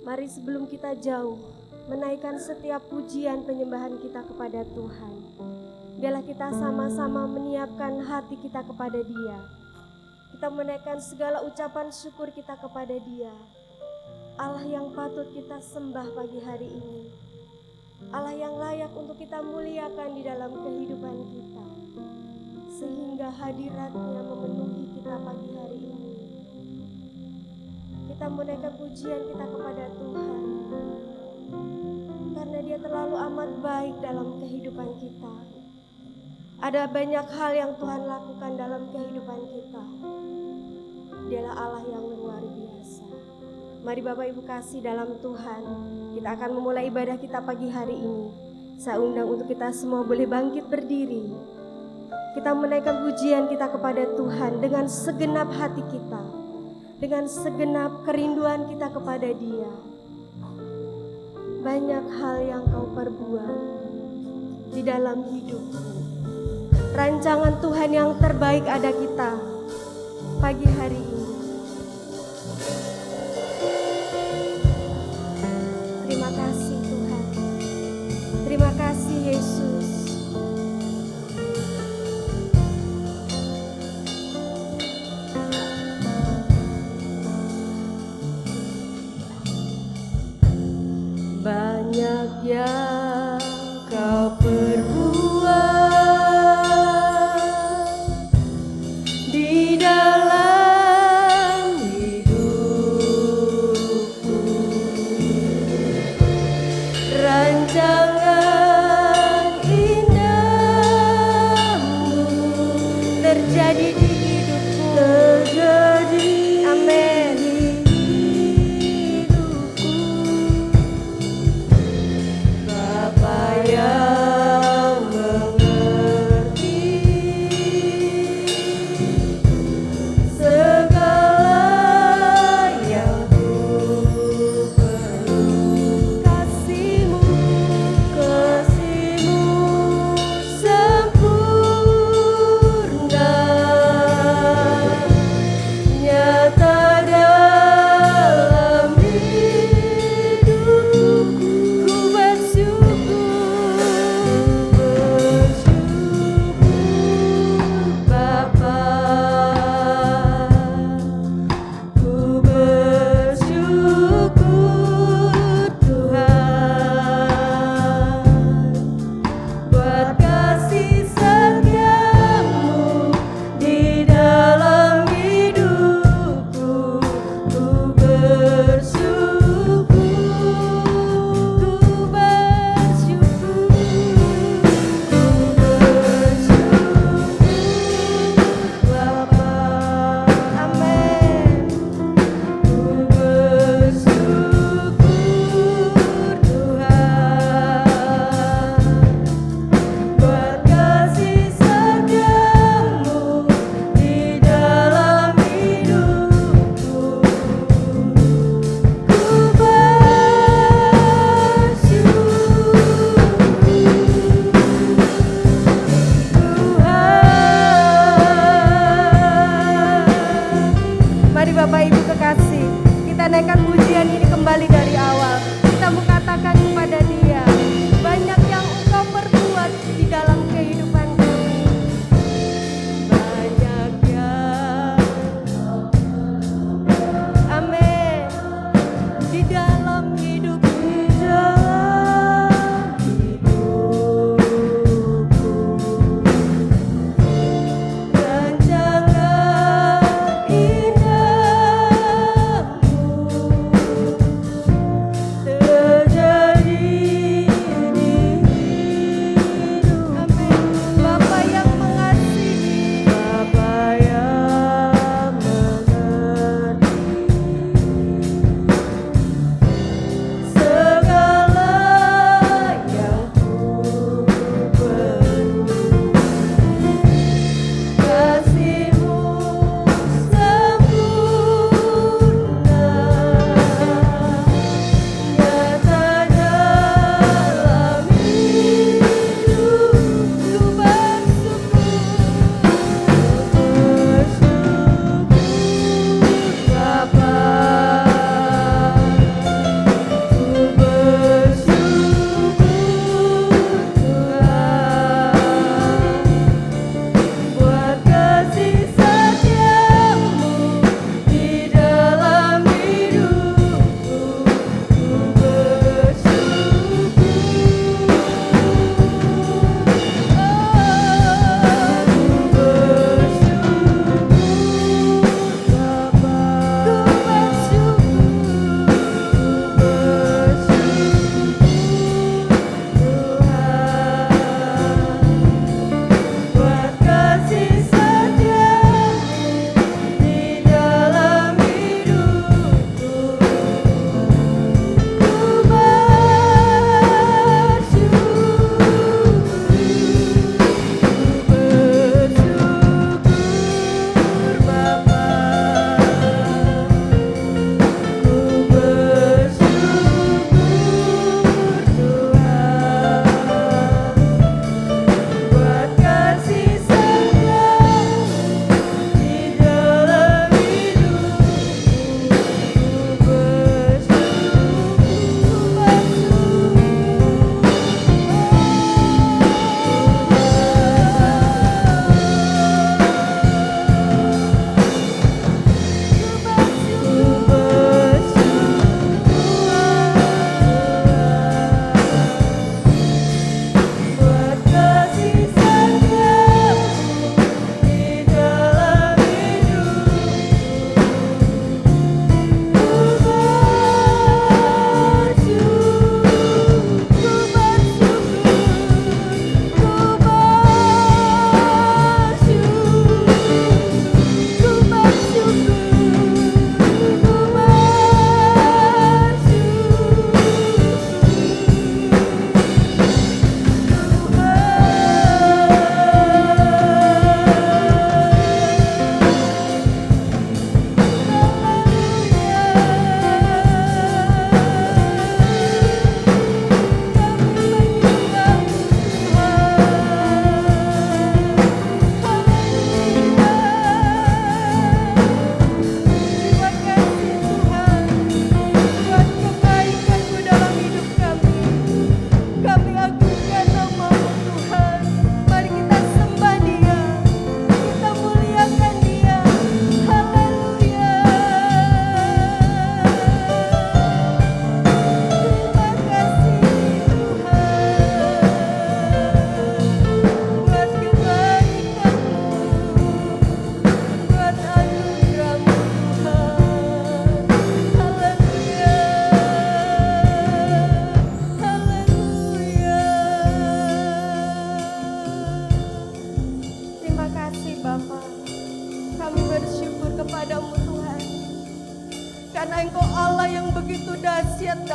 Mari sebelum kita jauh menaikkan setiap pujian penyembahan kita kepada Tuhan, biarlah kita sama-sama menyiapkan hati kita kepada Dia. Kita menaikkan segala ucapan syukur kita kepada Dia, Allah yang patut kita sembah pagi hari ini, Allah yang layak untuk kita muliakan di dalam kehidupan kita, sehingga hadirat-Nya memenuhi kita pagi hari ini. Kita menaikkan pujian kita kepada Tuhan, karena Dia terlalu amat baik dalam kehidupan kita. Ada banyak hal yang Tuhan lakukan dalam kehidupan kita. Dialah Allah yang luar biasa. Mari Bapak Ibu kasih dalam Tuhan, kita akan memulai ibadah kita pagi hari ini. Saya undang untuk kita semua boleh bangkit berdiri. Kita menaikkan pujian kita kepada Tuhan dengan segenap hati kita, dengan segenap kerinduan kita kepada Dia. Banyak hal yang Kau perbuat di dalam hidupku. Rancangan Tuhan yang terbaik ada kita pagi hari ini. Terima kasih Tuhan. Terima kasih Yesus. Banyak yang Kau perbuat di dalam hidupku. Rancangan indahmu terjadi di hidupku. Amin. Bapa yang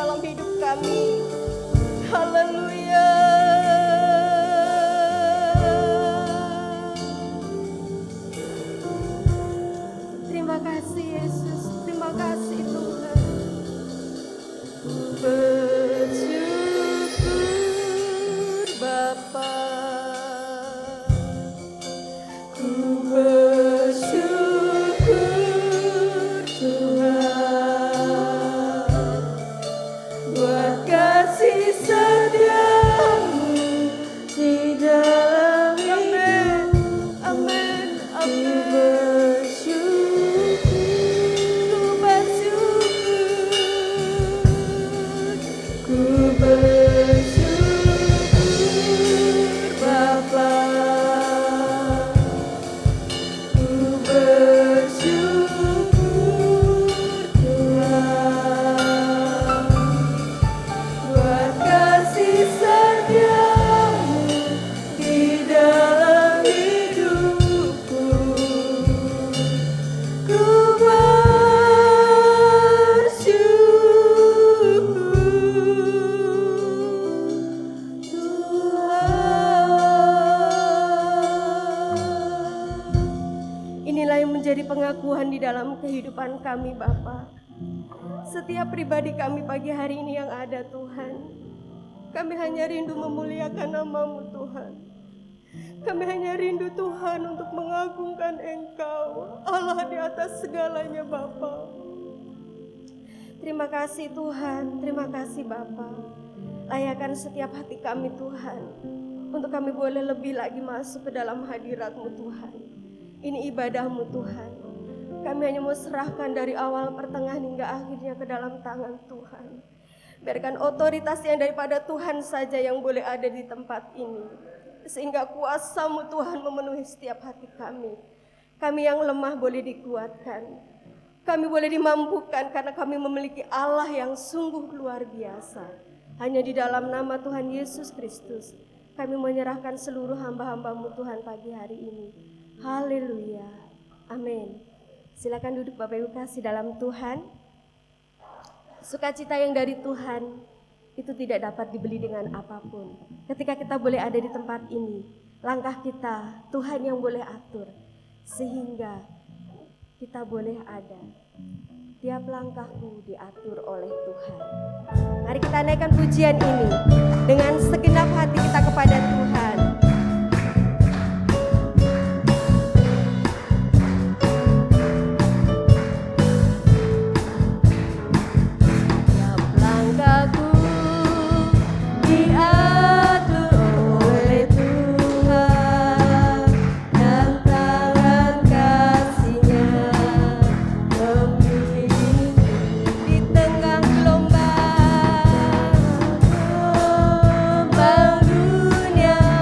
dalam hidup kami. Haleluya. Terima kasih Yesus, terima kasih Tuhan. Bersyukur Bapa, ku bersyukur Tuhan buat kasih setiamu di dalam hidup. Amin, amin. Pengakuan di dalam kehidupan kami Bapa. Setiap pribadi kami pagi hari ini yang ada Tuhan, kami hanya rindu memuliakan nama-Mu Tuhan. Kami hanya rindu Tuhan untuk mengagungkan Engkau, Allah di atas segalanya Bapa. Terima kasih Tuhan, terima kasih Bapa. Layakan setiap hati kami Tuhan, untuk kami boleh lebih lagi masuk ke dalam hadirat-Mu Tuhan. Ini ibadah-Mu Tuhan. Kami hanya mau serahkan dari awal, pertengahan hingga akhirnya ke dalam tangan Tuhan. Biarkan otoritas yang daripada Tuhan saja yang boleh ada di tempat ini. Sehingga kuasa-Mu Tuhan memenuhi setiap hati kami. Kami yang lemah boleh dikuatkan. Kami boleh dimampukan karena kami memiliki Allah yang sungguh luar biasa. Hanya di dalam nama Tuhan Yesus Kristus kami menyerahkan seluruh hamba-hamba-Mu Tuhan pagi hari ini. Haleluya. Amin. Silakan duduk Bapak Ibu kasih dalam Tuhan. Sukacita yang dari Tuhan itu tidak dapat dibeli dengan apapun. Ketika kita boleh ada di tempat ini, langkah kita Tuhan yang boleh atur. Sehingga kita boleh ada. Tiap langkahku diatur oleh Tuhan. Mari kita naikkan pujian ini dengan segenap hati kita kepada Tuhan. Dunia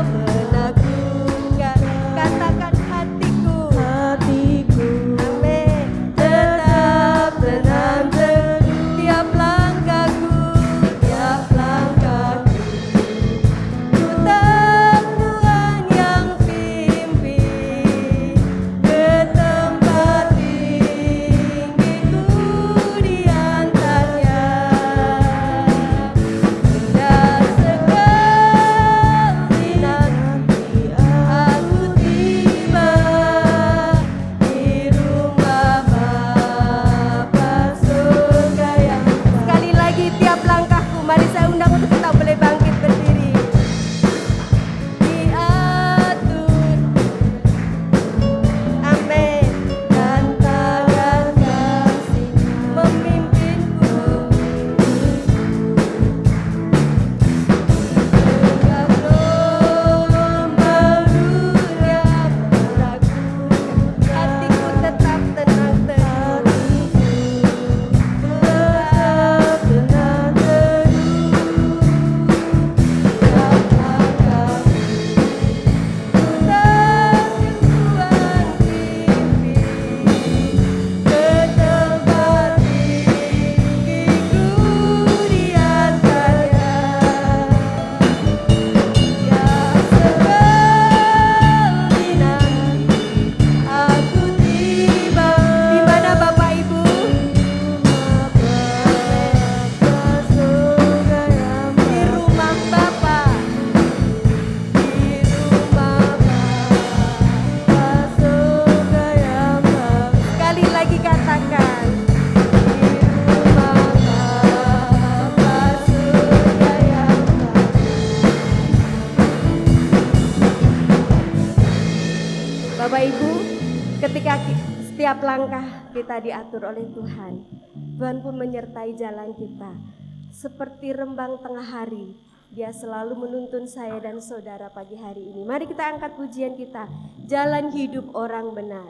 Ketika setiap langkah kita diatur oleh Tuhan, Tuhan pun menyertai jalan kita. Seperti rembang tengah hari, Dia selalu menuntun saya dan saudara pagi hari ini. Mari kita angkat pujian kita, jalan hidup orang benar.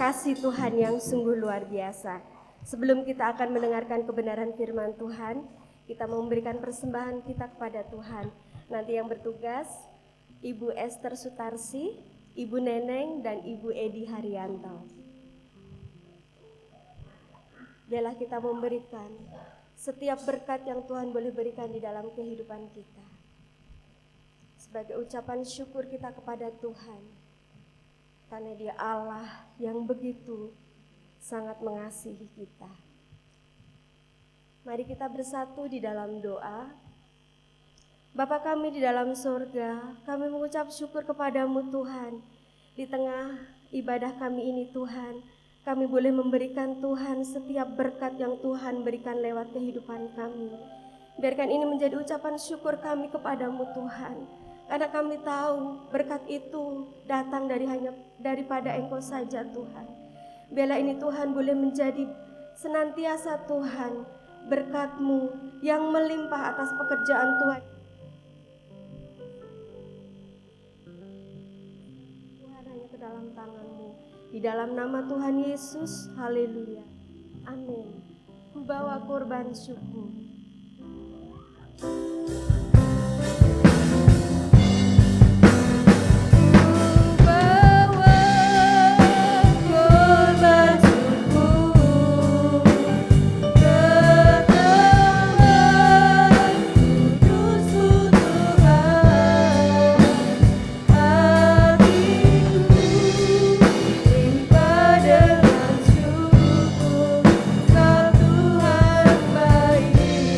Kasih Tuhan yang sungguh luar biasa. Sebelum kita akan mendengarkan kebenaran firman Tuhan, kita memberikan persembahan kita kepada Tuhan. Nanti yang bertugas, Ibu Esther Sutarsi, Ibu Neneng, dan Ibu Edi Haryanto. Biarlah kita memberikan setiap berkat yang Tuhan boleh berikan di dalam kehidupan kita. Sebagai ucapan syukur kita kepada Tuhan. Karena Dia Allah yang begitu sangat mengasihi kita. Mari kita bersatu di dalam doa. Bapa kami di dalam surga, kami mengucap syukur kepadamu Tuhan. Di tengah ibadah kami ini Tuhan, kami boleh memberikan Tuhan setiap berkat yang Tuhan berikan lewat kehidupan kami. Biarkan ini menjadi ucapan syukur kami kepadamu Tuhan. Karena kami tahu berkat itu datang daripada Engkau saja Tuhan. Biarlah ini Tuhan boleh menjadi senantiasa Tuhan berkat-Mu yang melimpah atas pekerjaan Tuhan. Tuhan hanya ke dalam tangan-Mu. Di dalam nama Tuhan Yesus, haleluya. Amin. Ku bawa korban syukur. Tuhan baik.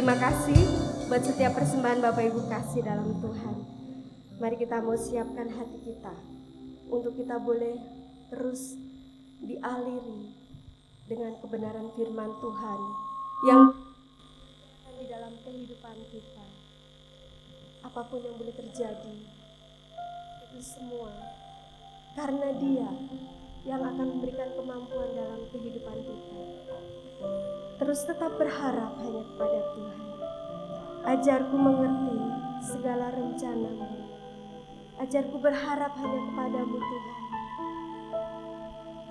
Terima kasih buat setiap persembahan Bapak Ibu kasih dalam Tuhan. Mari kita mau siapkan hati kita untuk kita boleh terus dialiri dengan kebenaran firman Tuhan yang di dalam kehidupan kita. Apapun yang boleh terjadi, itu semua karena Dia yang akan memberikan kemampuan dalam kehidupan kita. Terus tetap berharap hanya kepada Tuhan. Ajarku mengerti segala rencana-Mu. Ajarku berharap hanya kepadamu Tuhan.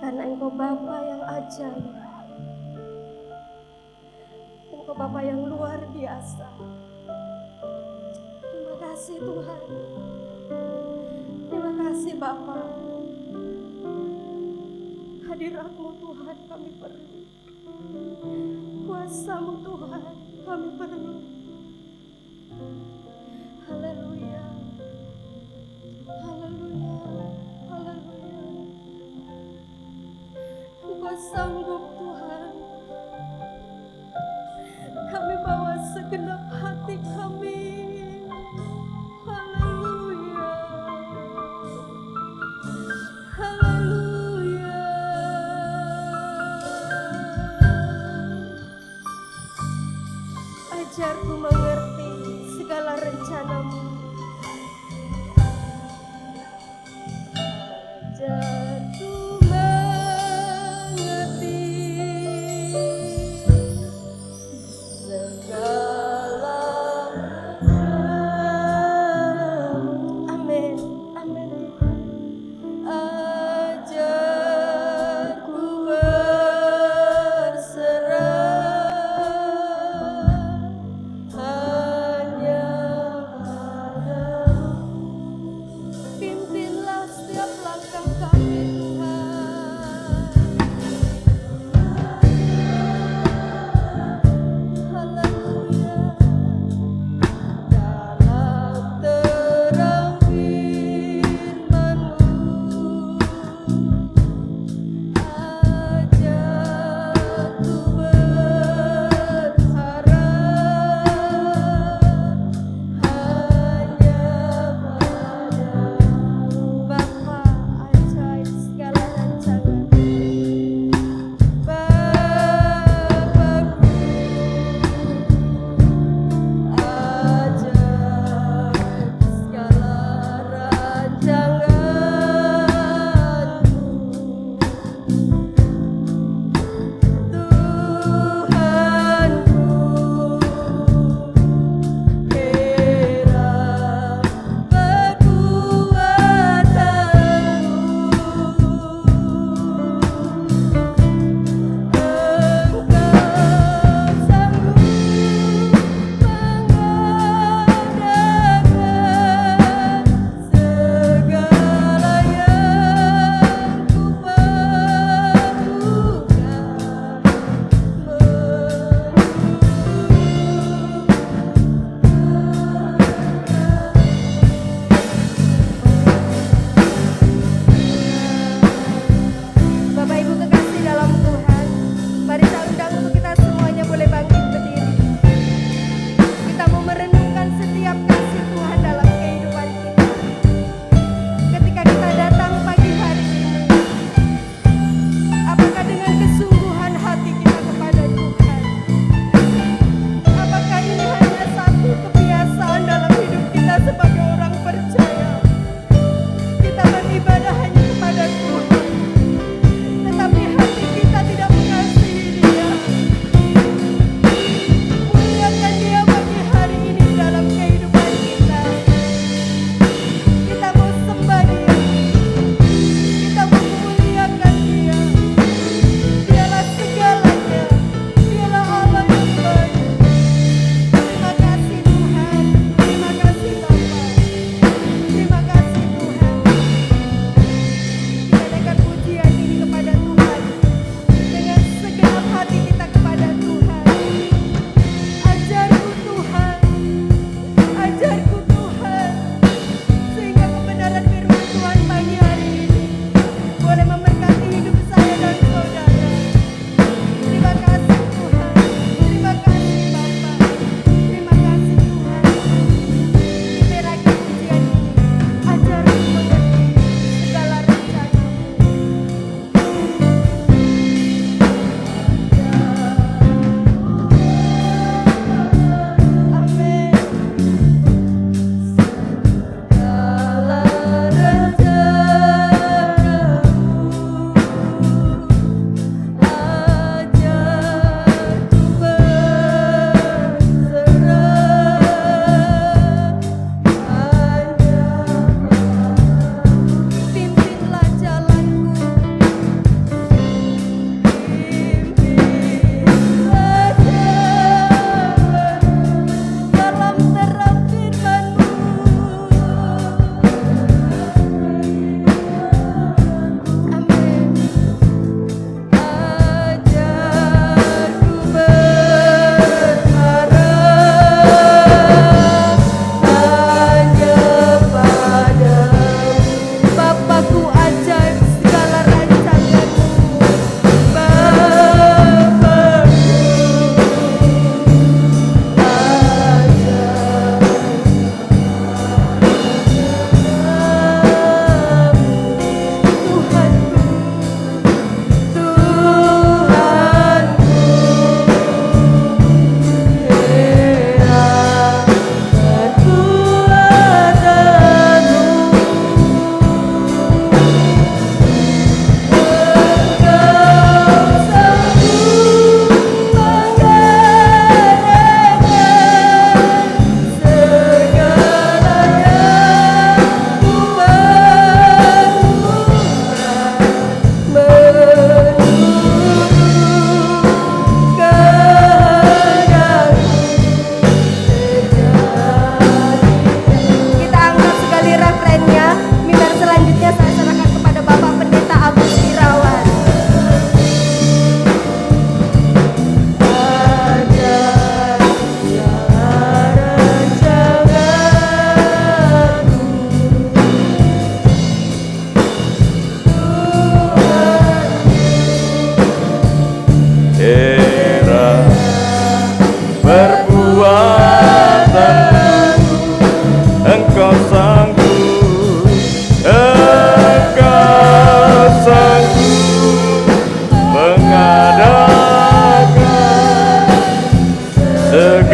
Karena Engkau Bapa yang ajaib. Engkau Bapa yang luar biasa. Terima kasih Tuhan. Terima kasih Bapa. Hadirat-Mu Tuhan kami perlu. Kuasa-Mu Tuhan kami perlu. Haleluya. Haleluya. Haleluya. Engkau sanggup Tuhan. Kami bawa segenap hati kami. Haleluya. Haleluya. Ajarku mengerti segala rencana-Mu. Ajarku mengerti segala rencana-Mu. Amin. Amin. Ajarku berserah.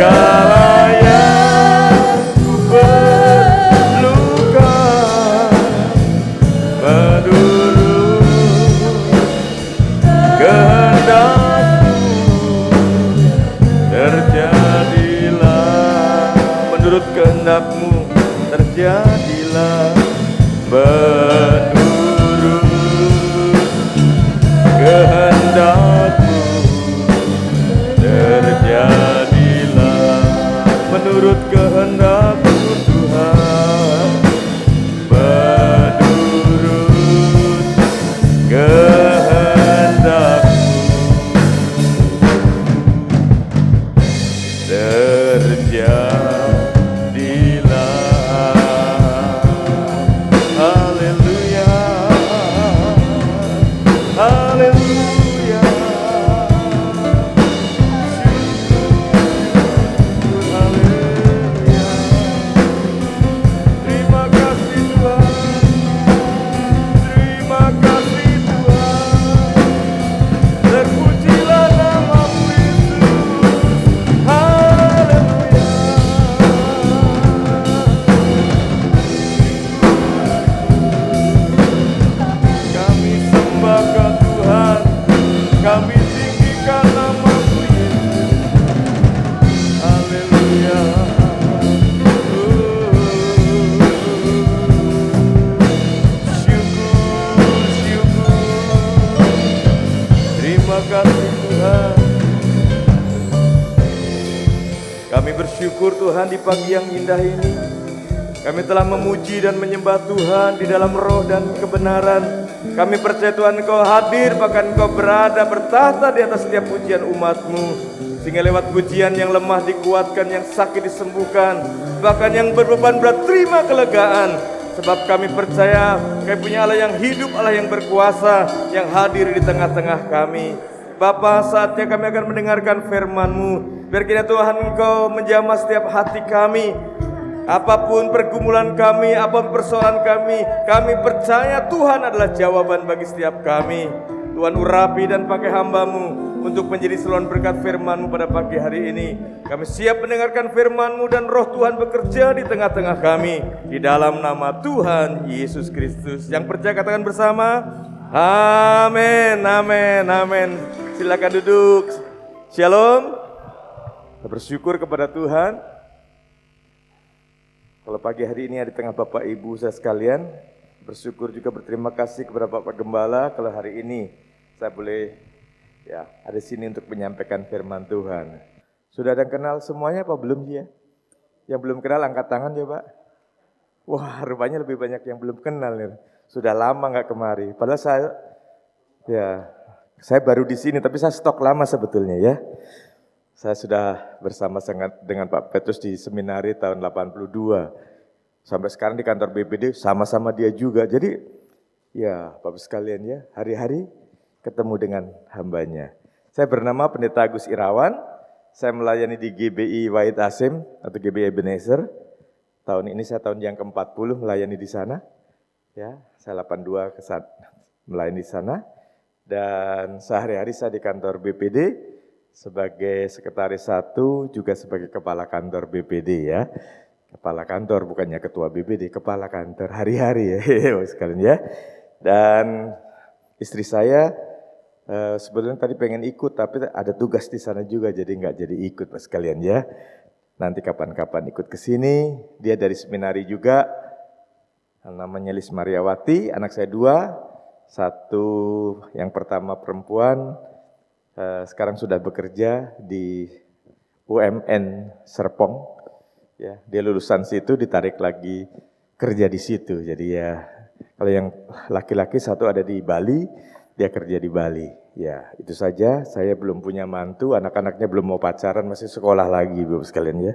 segala yang ku perlukan menurut kehendak-Mu terjadilah, menurut kehendak-Mu terjadilah, menurut kehendak-Mu terjadilah, menurut kehendak-Mu Tuhan, menurut kehendak-Mu terjadilah. Haleluya, haleluya. Haleluya. Terima kasih Tuhan, terima kasih Tuhan. Terpujilah nama-Mu Yesus. Haleluya. Kami sembahkan Tuhan, kami tinggikan nama-Mu Yesus. Haleluya. Syukur, syukur. Terima kasih Tuhan. Kami bersyukur Tuhan di pagi yang indah ini. Kami telah memuji dan menyembah Tuhan di dalam roh dan kebenaran. Kami percaya Tuhan Engkau hadir, bahkan Engkau berada bertahta di atas setiap pujian umat-Mu. Sehingga lewat pujian yang lemah dikuatkan, yang sakit disembuhkan, bahkan yang berbeban berat terima kelegaan. Sebab kami percaya Kami punya Allah yang hidup, Allah yang berkuasa, yang hadir di tengah-tengah kami. Bapa, saatnya kami akan mendengarkan firman-Mu. Biar kiranya Tuhan Engkau menjamah setiap hati kami. Apapun pergumulan kami, apapun persoalan kami percaya Tuhan adalah jawaban bagi setiap kami. Tuhan urapi dan pakai hamba-Mu untuk menjadi saluran berkat firman-Mu pada pagi hari ini. Kami siap mendengarkan firman-Mu dan roh Tuhan bekerja di tengah-tengah kami. Di dalam nama Tuhan Yesus Kristus. Yang percaya katakan bersama, amin, amin, amin. Silakan duduk. Shalom. Kita bersyukur kepada Tuhan. Kalau pagi hari ini di tengah Bapak Ibu saya sekalian, bersyukur juga berterima kasih kepada Bapak Gembala kalau hari ini saya boleh ada di sini untuk menyampaikan firman Tuhan. Sudah ada yang kenal semuanya apa belum ya? Yang belum kenal angkat tangan ya Pak. Wah, rupanya lebih banyak yang belum kenal nih. Sudah lama nggak kemari. Padahal saya baru di sini tapi saya stok lama sebetulnya ya. Saya sudah bersama dengan Pak Petrus di seminari tahun 82. Sampai sekarang di kantor BPD sama-sama dia juga. Jadi ya Bapak sekalian ya, hari-hari ketemu dengan hambanya. Saya bernama Pendeta Agus Irawan. Saya melayani di GBI Wahid Hasim atau GBI Ebenezer. Tahun ini saya tahun yang ke-40 melayani di sana. Ya, saya 82 melayani di sana. Dan sehari-hari saya di kantor BPD. Sebagai sekretaris 1 juga sebagai kepala kantor BPD ya. Kepala kantor bukannya ketua BPD, kepala kantor hari-hari ya sekalian ya. Dan istri saya sebetulnya tadi pengen ikut tapi ada tugas di sana juga jadi nggak jadi ikut Pak sekalian ya. Nanti kapan-kapan ikut ke sini. Dia dari seminari juga. Namanya Lis Mariawati, anak saya 2. 1 yang pertama perempuan. Sekarang sudah bekerja di UMN Serpong, ya dia lulusan situ ditarik lagi kerja di situ. Jadi ya kalau yang laki-laki 1 ada di Bali, dia kerja di Bali. Ya itu saja. Saya belum punya mantu, anak-anaknya belum mau pacaran, masih sekolah lagi Bapak sekalian ya.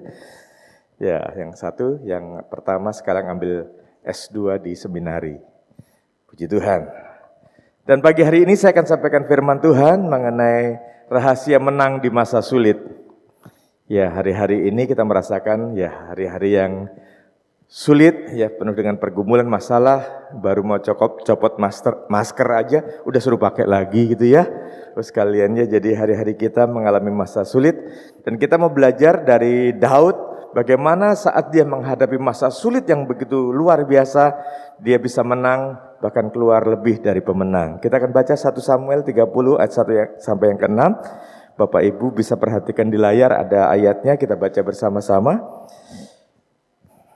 Ya yang 1, yang pertama sekarang ambil S2 di seminari. Puji Tuhan. Dan pagi hari ini saya akan sampaikan firman Tuhan mengenai rahasia menang di masa sulit. Ya, hari-hari ini kita merasakan ya hari-hari yang sulit, ya penuh dengan pergumulan masalah, baru mau copot masker aja udah suruh pakai lagi gitu ya. Terus kaliannya jadi hari-hari kita mengalami masa sulit dan kita mau belajar dari Daud bagaimana saat dia menghadapi masa sulit yang begitu luar biasa dia bisa menang bahkan keluar lebih dari pemenang. Kita akan baca 1 Samuel 30 ayat 1 sampai yang ke-6. Bapak Ibu bisa perhatikan di layar ada ayatnya, kita baca bersama-sama.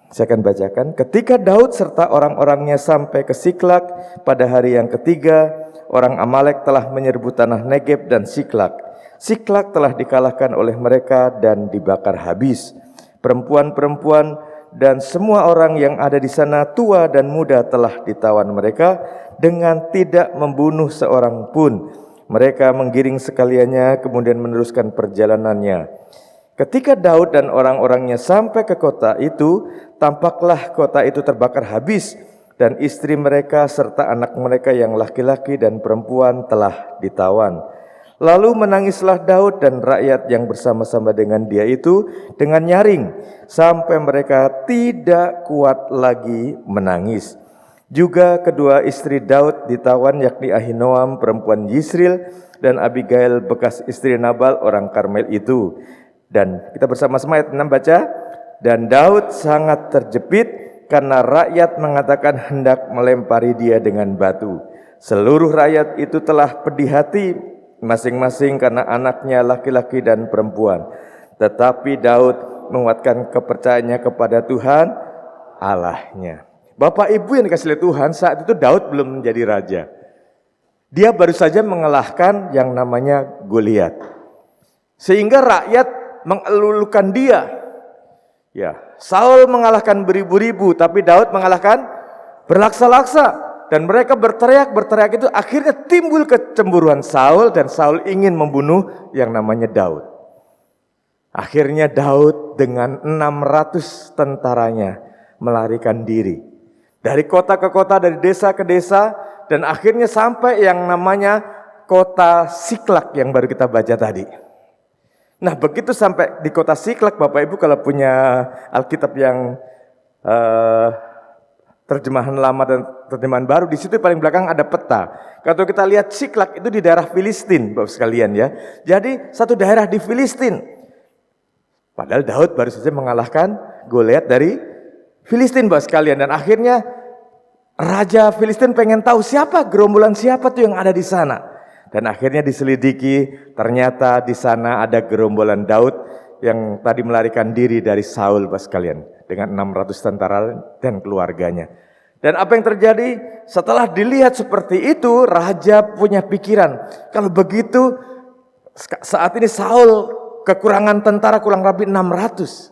Saya akan bacakan. Ketika Daud serta orang-orangnya sampai ke Siklak pada hari yang ketiga, orang Amalek telah menyerbu tanah Negeb dan Siklak. Siklak telah dikalahkan oleh mereka dan dibakar habis. Perempuan-perempuan dan semua orang yang ada di sana, tua dan muda, telah ditawan mereka dengan tidak membunuh seorang pun. Mereka menggiring sekaliannya kemudian meneruskan perjalanannya. Ketika Daud dan orang-orangnya sampai ke kota itu, tampaklah kota itu terbakar habis dan istri mereka serta anak mereka yang laki-laki dan perempuan telah ditawan. Lalu menangislah Daud dan rakyat yang bersama-sama dengan dia itu dengan nyaring sampai mereka tidak kuat lagi menangis. Juga kedua istri Daud ditawan, yakni Ahinoam perempuan Yisril dan Abigail bekas istri Nabal orang Karmel itu. Dan kita bersama-sama ayat 6 baca. Dan Daud sangat terjepit karena rakyat mengatakan hendak melempari dia dengan batu. Seluruh rakyat itu telah pedih hati masing-masing karena anaknya laki-laki dan perempuan. Tetapi Daud menguatkan kepercayaannya kepada Tuhan Allahnya. Bapak Ibu yang dikasih oleh Tuhan, saat itu Daud belum menjadi raja. Dia baru saja mengalahkan yang namanya Goliat. Sehingga rakyat mengelulukan dia. Ya, Saul mengalahkan beribu-ribu, tapi Daud mengalahkan berlaksa-laksa. Dan mereka berteriak itu akhirnya timbul kecemburuan Saul dan Saul ingin membunuh yang namanya Daud. Akhirnya Daud dengan 600 tentaranya melarikan diri. Dari kota ke kota, dari desa ke desa, dan akhirnya sampai yang namanya kota Siklak yang baru kita baca tadi. Nah, begitu sampai di kota Siklak, Bapak Ibu kalau punya Alkitab yang terjemahan lama dan terjemahan baru, di situ paling belakang ada peta. Kalau kita lihat Siklak itu di daerah Filistin, Bapak sekalian ya. Jadi satu daerah di Filistin. Padahal Daud baru saja mengalahkan Goliat dari Filistin, Bapak sekalian, dan akhirnya raja Filistin pengen tahu gerombolan siapa tuh yang ada di sana. Dan akhirnya diselidiki, ternyata di sana ada gerombolan Daud yang tadi melarikan diri dari Saul, Bapak sekalian, dengan 600 tentara dan keluarganya. Dan apa yang terjadi? Setelah dilihat seperti itu, raja punya pikiran, kalau begitu saat ini Saul kekurangan tentara kurang lebih 600.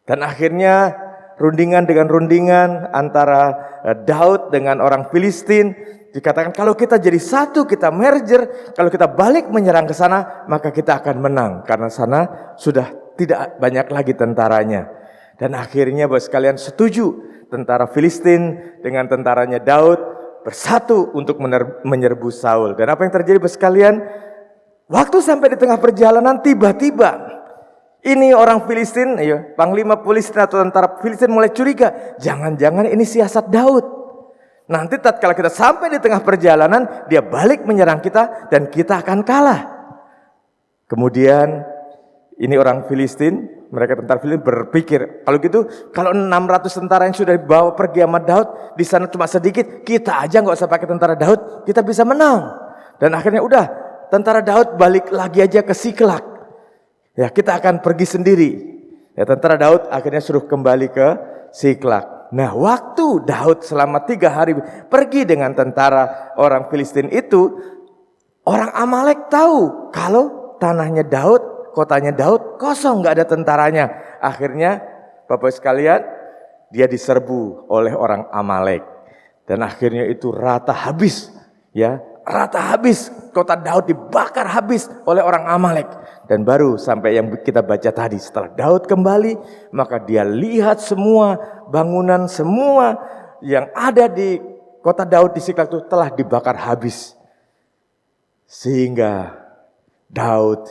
Dan akhirnya rundingan dengan rundingan antara Daud dengan orang Filistin, dikatakan kalau kita jadi satu, kita merger, kalau kita balik menyerang ke sana, maka kita akan menang karena sana sudah tidak banyak lagi tentaranya. Dan akhirnya Bapak sekalian setuju, tentara Filistin dengan tentaranya Daud bersatu untuk menyerbu Saul. Dan apa yang terjadi Bapak sekalian? Waktu sampai di tengah perjalanan, tiba-tiba ini orang Filistin, panglima Filistin atau tentara Filistin mulai curiga, jangan-jangan ini siasat Daud. Nanti tatkala kita sampai di tengah perjalanan, dia balik menyerang kita dan kita akan kalah. Kemudian ini orang Filistin, mereka tentara Filistin berpikir, kalau gitu, kalau 600 tentara yang sudah dibawa pergi sama Daud, di sana cuma sedikit, kita aja nggak usah pakai tentara Daud, kita bisa menang. Dan akhirnya udah, tentara Daud balik lagi aja ke Siklak. Ya, kita akan pergi sendiri. Ya, tentara Daud akhirnya suruh kembali ke Siklak. Nah, waktu Daud selama 3 hari pergi dengan tentara orang Filistin itu, orang Amalek tahu kalau tanahnya Daud, kotanya Daud kosong, nggak ada tentaranya. Akhirnya, Bapak sekalian, dia diserbu oleh orang Amalek. Dan akhirnya itu rata habis, ya. Rata habis, kota Daud dibakar habis oleh orang Amalek. Dan baru sampai yang kita baca tadi, setelah Daud kembali, maka dia lihat semua bangunan, semua yang ada di kota Daud di Siklak itu telah dibakar habis. Sehingga Daud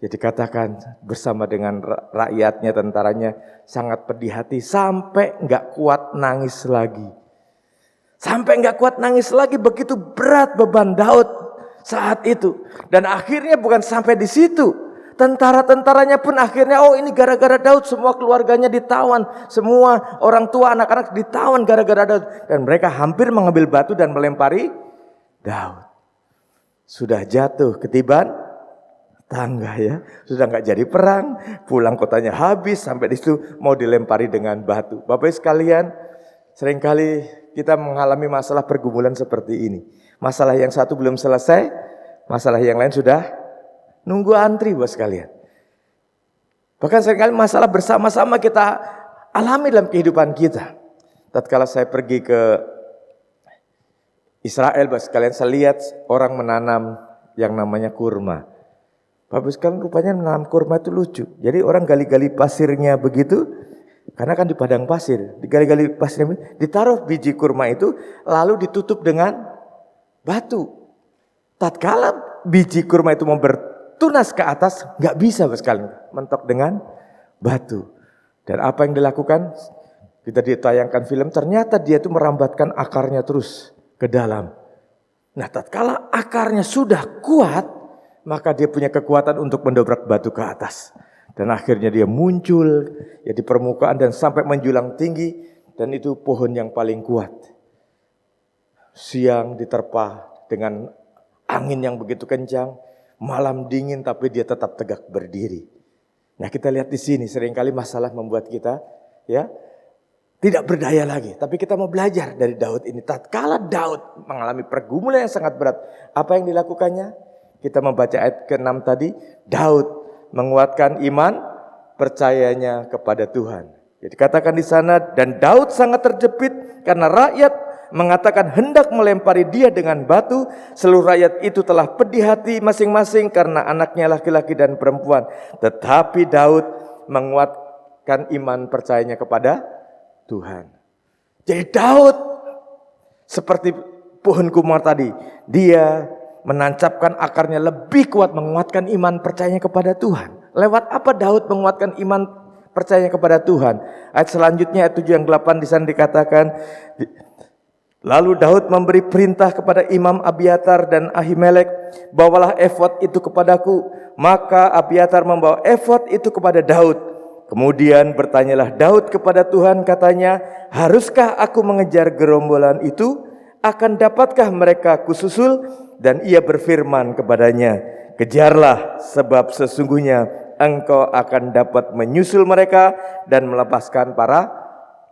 Jadi katakan bersama dengan rakyatnya, tentaranya sangat pedih hati sampai nggak kuat nangis lagi. Sampai nggak kuat nangis lagi, begitu berat beban Daud saat itu. Dan akhirnya bukan sampai di situ. Tentara-tentaranya pun akhirnya, oh ini gara-gara Daud, semua keluarganya ditawan. Semua orang tua, anak-anak ditawan gara-gara Daud. Dan mereka hampir mengambil batu dan melempari Daud. Sudah jatuh ketiban tangga ya, sudah nggak jadi perang, pulang kotanya habis, sampai di situ mau dilempari dengan batu. Bapak sekalian, seringkali kita mengalami masalah pergumulan seperti ini. Masalah yang satu belum selesai, masalah yang lain sudah nunggu antri, Bapak sekalian. Bahkan seringkali masalah bersama-sama kita alami dalam kehidupan kita. Tatkala saya pergi ke Israel, Bapak sekalian, saya lihat orang menanam yang namanya kurma. Bapak sekalian, rupanya menanam kurma itu lucu. Jadi orang gali-gali pasirnya begitu, karena kan di padang pasir, digali-gali pasirnya, ditaruh biji kurma itu, lalu ditutup dengan batu. Tatkala biji kurma itu mau bertunas ke atas, nggak bisa Bapak sekalian, mentok dengan batu. Dan apa yang dilakukan? Kita ditayangkan film, ternyata dia itu merambatkan akarnya terus ke dalam. Nah, tatkala akarnya sudah kuat, maka dia punya kekuatan untuk mendobrak batu ke atas. Dan akhirnya dia muncul ya di permukaan dan sampai menjulang tinggi, dan itu pohon yang paling kuat. Siang diterpa dengan angin yang begitu kencang, malam dingin tapi dia tetap tegak berdiri. Nah, kita lihat di sini seringkali masalah membuat kita ya tidak berdaya lagi. Tapi kita mau belajar dari Daud ini. Tatkala Daud mengalami pergumulan yang sangat berat, apa yang dilakukannya? Kita membaca ayat ke-6 tadi, Daud menguatkan iman percayanya kepada Tuhan. Jadi katakan di sana, dan Daud sangat terjepit karena rakyat mengatakan hendak melempari dia dengan batu. Seluruh rakyat itu telah pedih hati masing-masing karena anaknya laki-laki dan perempuan. Tetapi Daud menguatkan iman percayanya kepada Tuhan. Jadi Daud seperti pohon kumar tadi, dia menancapkan akarnya lebih kuat, menguatkan iman percayanya kepada Tuhan. Lewat apa Daud menguatkan iman percayanya kepada Tuhan? Ayat selanjutnya, ayat 7 yang 8 di sana dikatakan, lalu Daud memberi perintah kepada Imam Abiatar dan Ahimelek, bawalah efod itu kepadaku. Maka Abiatar membawa efod itu kepada Daud. Kemudian bertanyalah Daud kepada Tuhan, katanya, haruskah aku mengejar gerombolan itu? Akan dapatkah mereka kususul? Dan ia berfirman kepadanya, kejarlah, sebab sesungguhnya engkau akan dapat menyusul mereka dan melepaskan para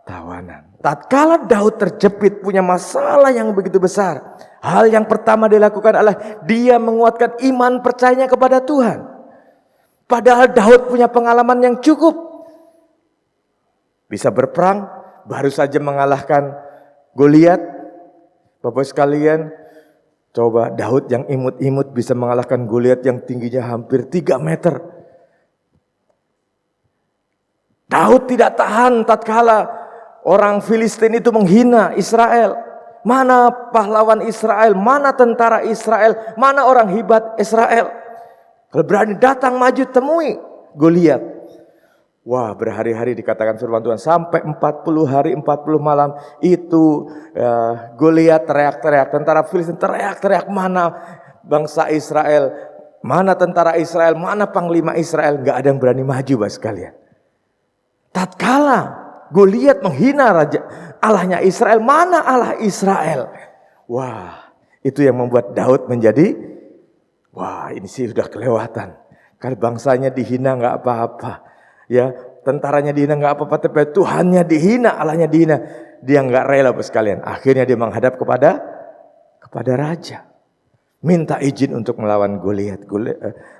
tawanan. Tatkala Daud terjepit punya masalah yang begitu besar, hal yang pertama dilakukan adalah dia menguatkan iman percayanya kepada Tuhan. Padahal Daud punya pengalaman yang cukup, bisa berperang, baru saja mengalahkan Goliat. Bapak sekalian, coba Daud yang imut-imut bisa mengalahkan Goliat yang tingginya hampir 3 meter. Daud tidak tahan tatkala orang Filistin itu menghina Israel. Mana pahlawan Israel, mana tentara Israel, mana orang hebat Israel. Kalau berani datang maju temui Goliat. Wah, berhari-hari dikatakan firman Tuhan, sampai 40 hari 40 malam itu Goliat teriak-teriak, tentara Filistin teriak-teriak, mana bangsa Israel, mana tentara Israel, mana panglima Israel, nggak ada yang berani maju, Bapak sekalian. Tatkala Goliat menghina raja Allahnya Israel, mana Allah Israel? Wah, itu yang membuat Daud menjadi, wah ini sih sudah kelewatan. Kalau bangsanya dihina nggak apa-apa. Ya, tentaranya dihina nggak apa-apa, tapi Tuhannya dihina, Allahnya dihina, dia nggak rela Bapak sekalian. Akhirnya dia menghadap kepada raja, minta izin untuk melawan Goliat.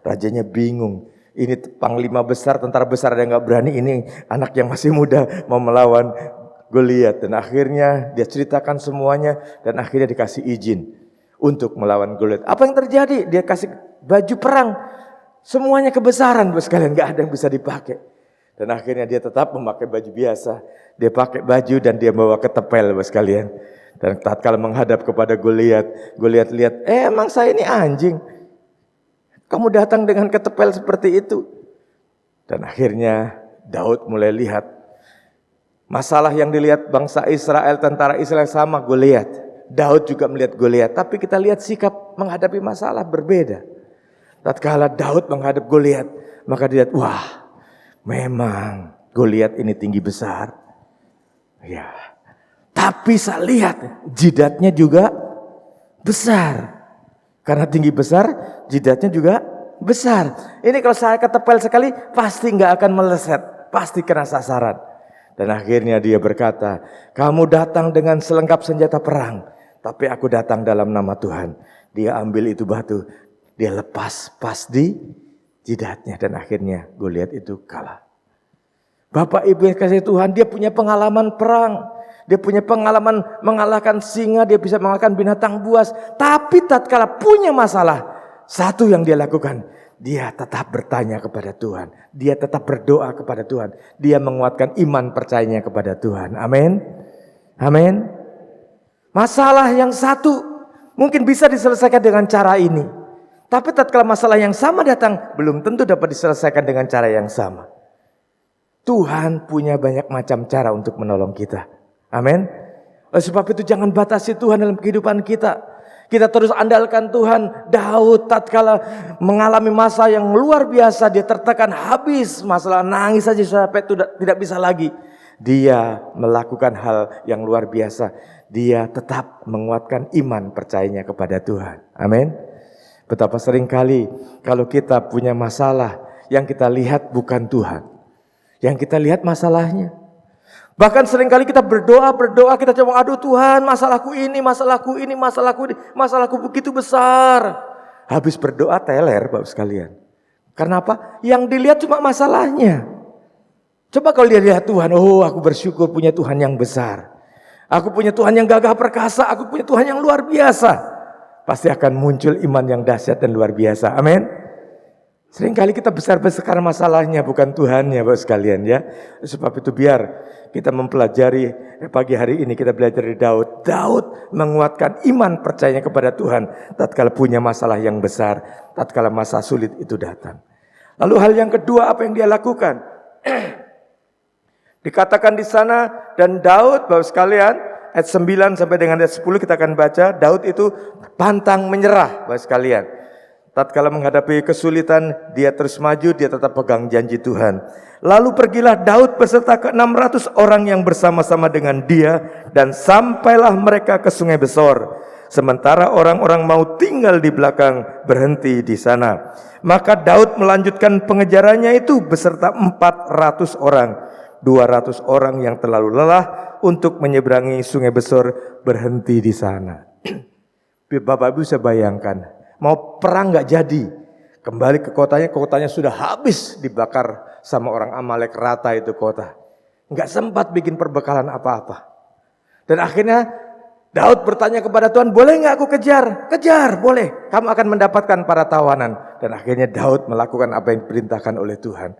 Rajanya bingung, ini panglima besar, tentara besar, ada nggak berani, ini anak yang masih muda mau melawan Goliat. Dan akhirnya dia ceritakan semuanya, dan akhirnya dikasih izin untuk melawan Goliat. Apa yang terjadi? Dia kasih baju perang, semuanya kebesaran Bapak sekalian, nggak ada yang bisa dipakai. Dan akhirnya dia tetap memakai baju biasa. Dia pakai baju dan dia bawa ketepel Bapak sekalian. Dan tatkala menghadap kepada Goliat, Goliat lihat, emang saya ini anjing. Kamu datang dengan ketepel seperti itu. Dan akhirnya Daud mulai lihat masalah yang dilihat bangsa Israel, tentara Israel sama Goliat. Daud juga melihat Goliat, tapi kita lihat sikap menghadapi masalah berbeda. Tatkala Daud menghadap Goliat, maka dia lihat, wah, memang Goliat ini tinggi besar. Ya. Tapi saya lihat jidatnya juga besar. Karena tinggi besar, jidatnya juga besar. Ini kalau saya ketepel sekali, pasti nggak akan meleset, pasti kena sasaran. Dan akhirnya dia berkata, kamu datang dengan selengkap senjata perang, tapi aku datang dalam nama Tuhan. Dia ambil itu batu, dia lepas pas di jidatnya, dan akhirnya Goliat itu kalah. Bapak Ibu yang kasih Tuhan, dia punya pengalaman perang. Dia punya pengalaman mengalahkan singa, dia bisa mengalahkan binatang buas. Tapi tatkala punya masalah, satu yang dia lakukan, dia tetap bertanya kepada Tuhan. Dia tetap berdoa kepada Tuhan. Dia menguatkan iman percayanya kepada Tuhan. Amin. Amin. Masalah yang satu mungkin bisa diselesaikan dengan cara ini. Tapi tatkala masalah yang sama datang, belum tentu dapat diselesaikan dengan cara yang sama. Tuhan punya banyak macam cara untuk menolong kita. Amin. Oleh sebab itu jangan batasi Tuhan dalam kehidupan kita. Kita terus andalkan Tuhan. Daud tatkala mengalami masa yang luar biasa, dia tertekan habis, masalah nangis saja sampai tidak bisa lagi. Dia melakukan hal yang luar biasa. Dia tetap menguatkan iman percayanya kepada Tuhan. Amin. Betapa sering kali kalau kita punya masalah, yang kita lihat bukan Tuhan. Yang kita lihat masalahnya. Bahkan seringkali kita berdoa, kita coba, aduh Tuhan, masalahku ini, masalahku begitu besar. Habis berdoa teler Bapak sekalian. Karena apa? Yang dilihat cuma masalahnya. Coba kalau dia lihat Tuhan, oh aku bersyukur punya Tuhan yang besar. Aku punya Tuhan yang gagah perkasa, aku punya Tuhan yang luar biasa. Pasti akan muncul iman yang dahsyat dan luar biasa. Amin. Seringkali kita besar-besar masalahnya, bukan Tuhannya Bapak sekalian ya. Sebab itu biar kita mempelajari pagi hari ini, kita belajar dari Daud. Daud menguatkan iman percayanya kepada Tuhan tatkala punya masalah yang besar, tatkala masa sulit itu datang. Lalu hal yang kedua apa yang dia lakukan? Dikatakan di sana, dan Daud Bapak sekalian, ayat 9 sampai dengan ayat 10 kita akan baca, Daud itu pantang menyerah Bapak sekalian. Tatkala menghadapi kesulitan, dia terus maju, dia tetap pegang janji Tuhan. Lalu pergilah Daud beserta ke-600 orang yang bersama-sama dengan dia, dan sampailah mereka ke Sungai Besor. Sementara orang-orang mau tinggal di belakang berhenti di sana. Maka Daud melanjutkan pengejarannya itu beserta 400 orang. 200 orang yang terlalu lelah untuk menyeberangi Sungai Besor berhenti di sana. Bapak Ibu bisa bayangkan. Mau perang gak jadi, kembali ke kotanya sudah habis dibakar sama orang Amalek, rata itu kota. Gak sempat bikin perbekalan apa-apa. Dan akhirnya Daud bertanya kepada Tuhan, boleh gak aku kejar? Kejar, boleh, kamu akan mendapatkan para tawanan. Dan akhirnya Daud melakukan apa yang diperintahkan oleh Tuhan.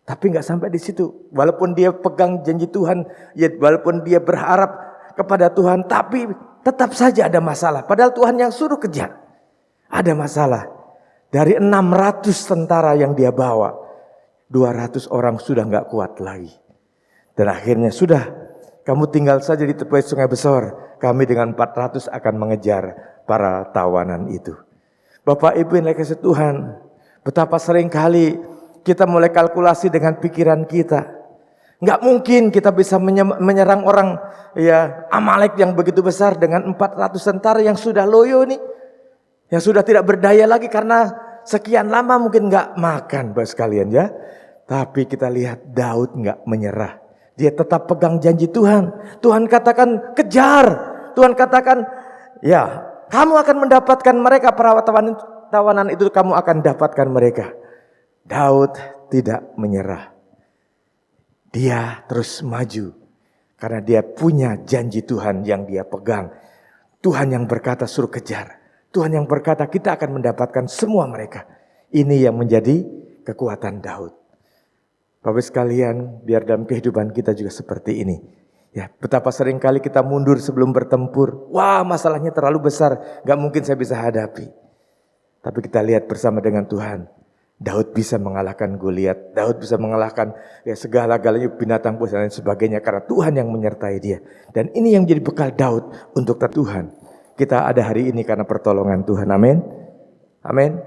Tapi gak sampai di situ. Walaupun dia pegang janji Tuhan, ya walaupun dia berharap kepada Tuhan, tapi tetap saja ada masalah. Padahal Tuhan yang suruh kejar. Ada masalah. Dari 600 tentara yang dia bawa, 200 orang sudah gak kuat lagi. Dan akhirnya sudah, kamu tinggal saja di tepi Sungai Besor. Kami dengan 400 akan mengejar para tawanan itu. Bapak Ibu yang dikasihi Tuhan, betapa sering kali kita mulai kalkulasi dengan pikiran kita. Gak mungkin kita bisa menyerang orang ya Amalek yang begitu besar dengan 400 tentara yang sudah loyo nih. Yang sudah tidak berdaya lagi karena sekian lama mungkin gak makan Bapak sekalian ya. Tapi kita lihat Daud gak menyerah. Dia tetap pegang janji Tuhan. Tuhan katakan kejar. Tuhan katakan ya kamu akan mendapatkan mereka, para tawanan itu kamu akan dapatkan mereka. Daud tidak menyerah. Dia terus maju. Karena dia punya janji Tuhan yang dia pegang. Tuhan yang berkata suruh kejar. Tuhan yang berkata kita akan mendapatkan semua mereka. Ini yang menjadi kekuatan Daud. Bapak sekalian, biar dalam kehidupan kita juga seperti ini. Ya, betapa sering kali kita mundur sebelum bertempur. Wah, masalahnya terlalu besar, gak mungkin saya bisa hadapi. Tapi kita lihat bersama dengan Tuhan, Daud bisa mengalahkan Goliat, Daud bisa mengalahkan segala-galanya binatang buas dan lain sebagainya karena Tuhan yang menyertai dia. Dan ini yang menjadi bekal Daud untuk Tuhan. Kita ada hari ini karena pertolongan Tuhan. Amin. Amin.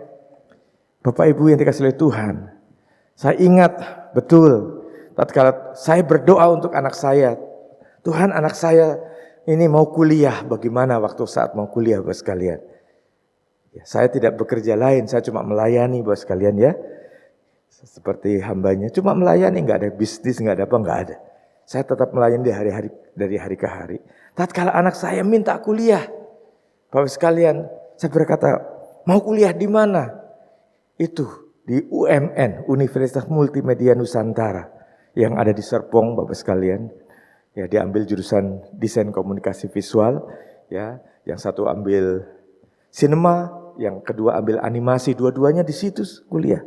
Bapak Ibu yang dikasihi oleh Tuhan, saya ingat betul tatkala saya berdoa untuk anak saya, Tuhan, anak saya ini mau kuliah, bagaimana waktu saat mau kuliah Bapak sekalian. Ya, saya tidak bekerja lain, saya cuma melayani Bapak sekalian ya. Seperti hambanya, cuma melayani, nggak ada bisnis, nggak ada apa, nggak ada. Saya tetap melayani dari hari ke hari. Tatkala anak saya minta kuliah, Bapak sekalian, saya berkata, mau kuliah di mana? Itu di UMN, Universitas Multimedia Nusantara, yang ada di Serpong Bapak sekalian. Ya, dia ambil jurusan desain komunikasi visual, ya, yang satu ambil sinema, yang kedua ambil animasi, dua-duanya di situ kuliah.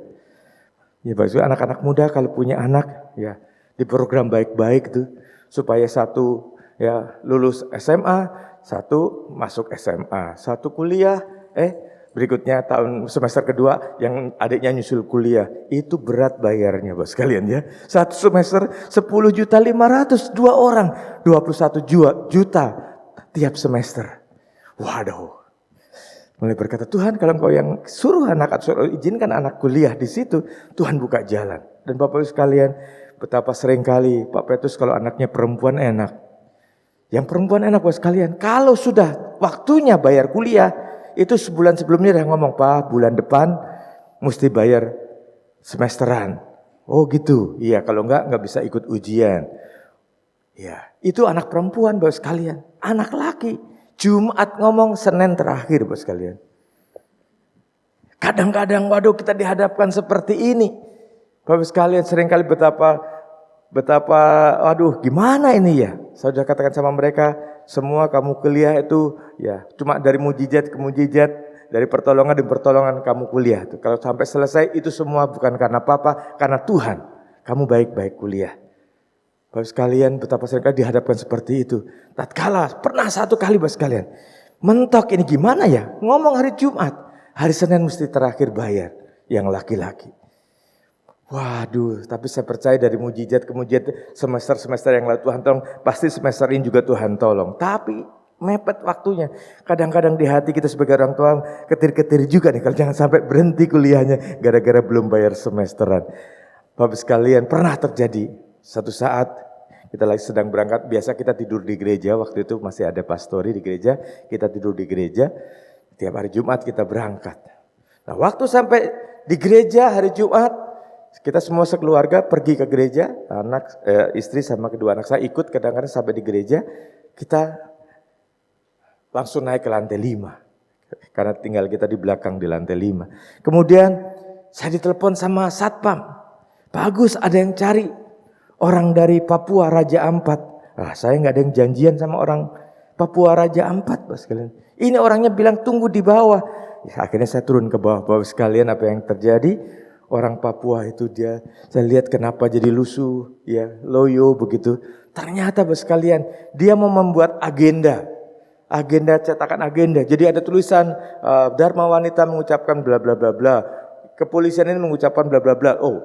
Ya, Bapak, anak-anak muda kalau punya anak, ya, di program baik-baik tuh, supaya satu ya lulus SMA, satu masuk SMA, satu kuliah, berikutnya tahun semester kedua yang adiknya nyusul kuliah. Itu berat bayarnya Bapak sekalian ya. Satu semester 10.500.000, 2 orang 21 juta tiap semester. Waduh. Mulai berkata, Tuhan kalau Engkau yang suruh izinkan anak kuliah di situ, Tuhan buka jalan. Dan Bapak Ibu sekalian, betapa seringkali Pak Petrus kalau anaknya perempuan enak. Yang perempuan enak Bapak sekalian, kalau sudah waktunya bayar kuliah, itu sebulan sebelumnya dia ngomong, Pak bulan depan mesti bayar semesteran. Oh gitu, iya kalau enggak bisa ikut ujian. Ya, itu anak perempuan Bapak sekalian. Anak laki, Jumat ngomong, Senin terakhir Bapak sekalian. Kadang-kadang waduh kita dihadapkan seperti ini. Bapak sekalian seringkali betapa waduh gimana ini ya. Saya sudah katakan sama mereka, semua kamu kuliah itu ya cuma dari mujizat ke mujizat, dari pertolongan demi pertolongan kamu kuliah. Kalau sampai selesai itu semua bukan karena apa-apa, karena Tuhan. Kamu baik-baik kuliah. Bapak sekalian betapa seringkali dihadapkan seperti itu. Tatkala pernah satu kali Bapak sekalian, mentok ini gimana ya, ngomong hari Jumat, hari Senin mesti terakhir bayar yang laki-laki. Waduh, tapi saya percaya dari mujizat ke mujizat, semester-semester yang lalu Tuhan tolong, pasti semester ini juga Tuhan tolong. Tapi mepet waktunya. Kadang-kadang di hati kita sebagai orang tua ketir-ketir juga nih, kalau jangan sampai berhenti kuliahnya gara-gara belum bayar semesteran. Bapak sekalian, pernah terjadi satu saat kita lagi sedang berangkat, biasa kita tidur di gereja, waktu itu masih ada pastori di gereja, kita tidur di gereja, tiap hari Jumat kita berangkat. Nah waktu sampai di gereja hari Jumat, kita semua sekeluarga pergi ke gereja, istri sama kedua anak saya ikut, kadang-kadang sampai di gereja, kita langsung naik ke lantai 5, karena tinggal kita di belakang di lantai 5. Kemudian saya ditelepon sama satpam, Pak Agus ada yang cari orang dari Papua Raja Ampat. Saya nggak ada yang janjian sama orang Papua Raja Ampat, Bapak sekalian. Ini orangnya bilang tunggu di bawah. Ya, akhirnya saya turun ke bawah, Bapak sekalian. Apa yang terjadi? Orang Papua itu saya lihat kenapa jadi lusuh, ya loyo begitu. Ternyata Bapak sekalian, dia mau membuat agenda cetakan agenda. Jadi ada tulisan Dharma Wanita mengucapkan bla bla bla bla. Kepolisian ini mengucapkan bla bla bla. Oh,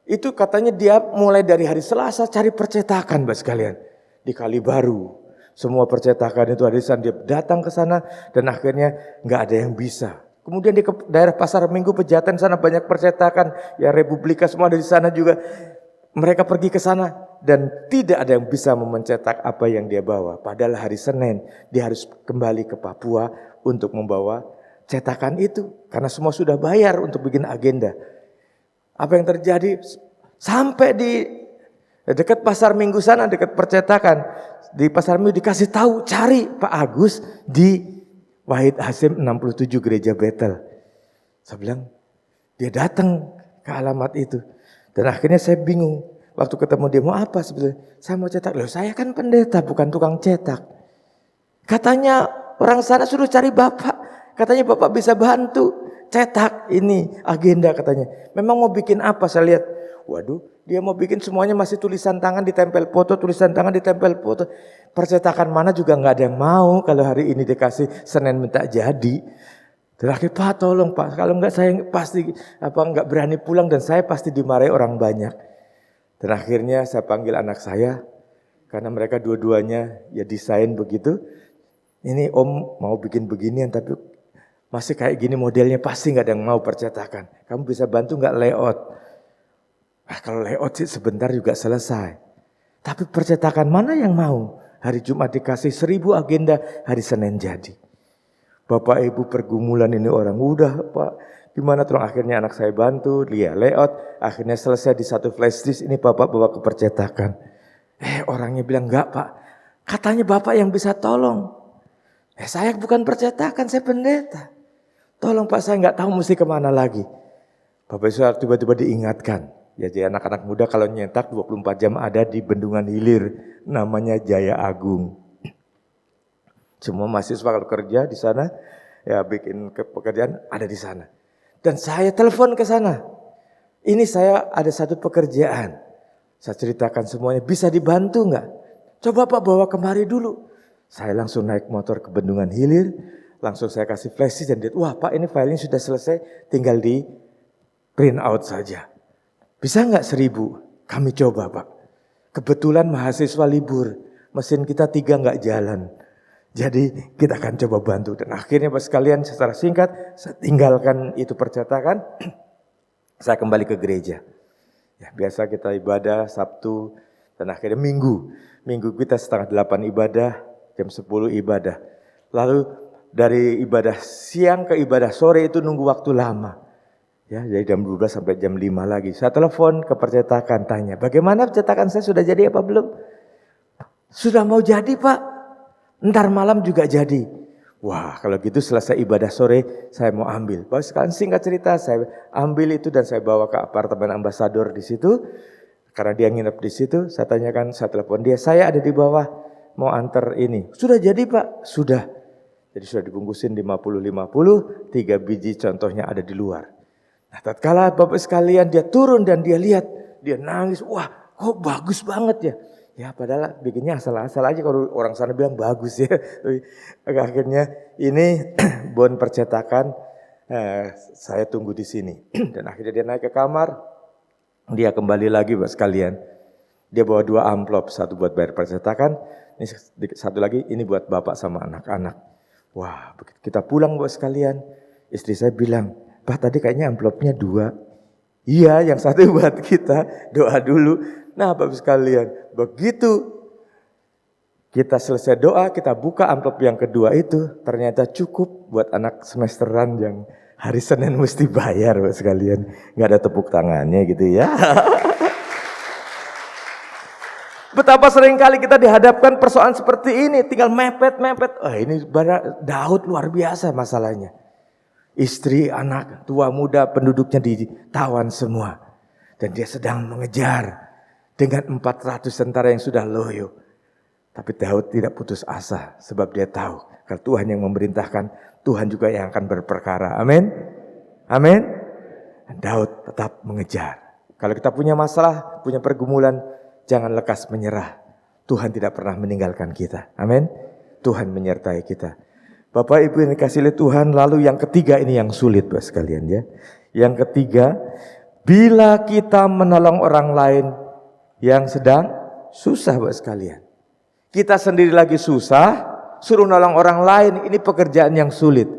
itu katanya dia mulai dari hari Selasa cari percetakan Bapak sekalian. Di Kalibaru. Semua percetakan itu ada di sana. Dia datang ke sana dan akhirnya nggak ada yang bisa. Kemudian di daerah Pasar Minggu Pejaten sana banyak percetakan. Ya Republika semua ada di sana juga. Mereka pergi ke sana dan tidak ada yang bisa mencetak apa yang dia bawa. Padahal hari Senin dia harus kembali ke Papua untuk membawa cetakan itu. Karena semua sudah bayar untuk bikin agenda. Apa yang terjadi? Sampai di dekat Pasar Minggu sana, dekat percetakan. Di Pasar Minggu dikasih tahu cari Pak Agus di Wahid Hasim 67 Gereja Betel. Saya bilang, dia datang ke alamat itu. Dan akhirnya saya bingung. Waktu ketemu dia mau apa sebetulnya? Saya mau cetak. Loh saya kan pendeta bukan tukang cetak. Katanya orang sana suruh cari Bapak. Katanya Bapak bisa bantu. Cetak ini agenda katanya. Memang mau bikin apa saya lihat. Waduh dia mau bikin semuanya masih tulisan tangan ditempel foto. Tulisan tangan ditempel foto. Percetakan mana juga gak ada yang mau. Kalau hari ini dikasih Senin minta jadi. Terakhir, Pak tolong Pak, kalau enggak saya pasti enggak berani pulang dan saya pasti dimarahi orang banyak. Dan akhirnya saya panggil anak saya, karena mereka dua-duanya ya desain begitu. Ini Om mau bikin beginian tapi masih kayak gini modelnya, pasti enggak ada yang mau percetakan. Kamu bisa bantu enggak layout? Kalau layout sih sebentar juga selesai. Tapi percetakan mana yang mau? Hari Jumat dikasih 1000 agenda, hari Senin jadi. Bapak Ibu pergumulan ini orang udah Pak, gimana tolong, akhirnya anak saya bantu, dia layout, akhirnya selesai di satu flash disk, ini Bapak bawa ke percetakan. Orangnya bilang enggak Pak, katanya Bapak yang bisa tolong. Saya bukan percetakan, saya pendeta. Tolong Pak, saya enggak tahu mesti kemana lagi. Bapak Ibu tiba-tiba diingatkan, ya jadi anak-anak muda kalau nyetak 24 jam ada di Bendungan Hilir, namanya Jaya Agung. Semua mahasiswa kalau kerja di sana, ya bikin pekerjaan ada di sana. Dan saya telepon ke sana. Ini saya ada satu pekerjaan. Saya ceritakan semuanya, bisa dibantu enggak? Coba Pak bawa kemari dulu. Saya langsung naik motor ke Bendungan Hilir, langsung saya kasih flash disk dan dia, wah Pak ini filenya sudah selesai, tinggal di print out saja. Bisa enggak 1000? Kami coba Pak. Kebetulan mahasiswa libur, mesin kita 3 enggak jalan. Jadi kita akan coba bantu. Dan akhirnya Bapak sekalian secara singkat, saya tinggalkan itu percetakan, saya kembali ke gereja. Ya, biasa kita ibadah Sabtu dan akhirnya Minggu. Minggu kita 7:30 ibadah, jam 10 ibadah. Lalu dari ibadah siang ke ibadah sore itu nunggu waktu lama. Ya, dari jam 12 sampai jam 5 lagi. Saya telepon ke percetakan, tanya, bagaimana percetakan saya sudah jadi apa belum? Sudah mau jadi Pak. Ntar malam juga jadi. Wah, kalau gitu selesai ibadah sore saya mau ambil. Bapak sekalian singkat cerita, saya ambil itu dan saya bawa ke apartemen ambasador di situ. Karena dia nginep di situ, saya tanyakan, saya telepon dia, saya ada di bawah mau antar ini. Sudah jadi Pak? Sudah. Jadi sudah dibungkusin 50-50, 3 biji contohnya ada di luar. Nah, tatkala Bapak sekalian dia turun dan dia lihat, dia nangis, wah kok bagus banget ya. Ya padahal bikinnya asal-asal aja, kalau orang sana bilang bagus ya. Akhirnya ini bon percetakan, saya tunggu di sini. Dan akhirnya dia naik ke kamar, dia kembali lagi Bapak sekalian. Dia bawa 2 amplop, satu buat bayar percetakan, ini satu lagi ini buat Bapak sama anak-anak. Wah kita pulang Bapak sekalian, istri saya bilang, Pak tadi kayaknya amplopnya 2. Iya, yang satu buat kita, doa dulu. Nah Bapak sekalian, begitu kita selesai doa, kita buka amplop yang kedua itu, ternyata cukup buat anak semesteran yang hari Senin mesti bayar Bapak sekalian. Gak ada tepuk tangannya gitu ya. Betapa sering kali kita dihadapkan persoalan seperti ini, tinggal mepet-mepet. Ini Daud luar biasa masalahnya. Istri, anak, tua, muda, penduduknya ditawan semua. Dan dia sedang mengejar dengan 400 tentara yang sudah loyo. Tapi Daud tidak putus asa sebab dia tahu kalau Tuhan yang memerintahkan, Tuhan juga yang akan berperkara. Amin. Amin. Daud tetap mengejar. Kalau kita punya masalah, punya pergumulan, jangan lekas menyerah. Tuhan tidak pernah meninggalkan kita. Amin. Tuhan menyertai kita. Bapak Ibu yang dikasihi oleh Tuhan, lalu yang ketiga ini yang sulit Bapak sekalian ya. Yang ketiga, bila kita menolong orang lain yang sedang susah Bapak sekalian. Kita sendiri lagi susah, suruh nolong orang lain, ini pekerjaan yang sulit.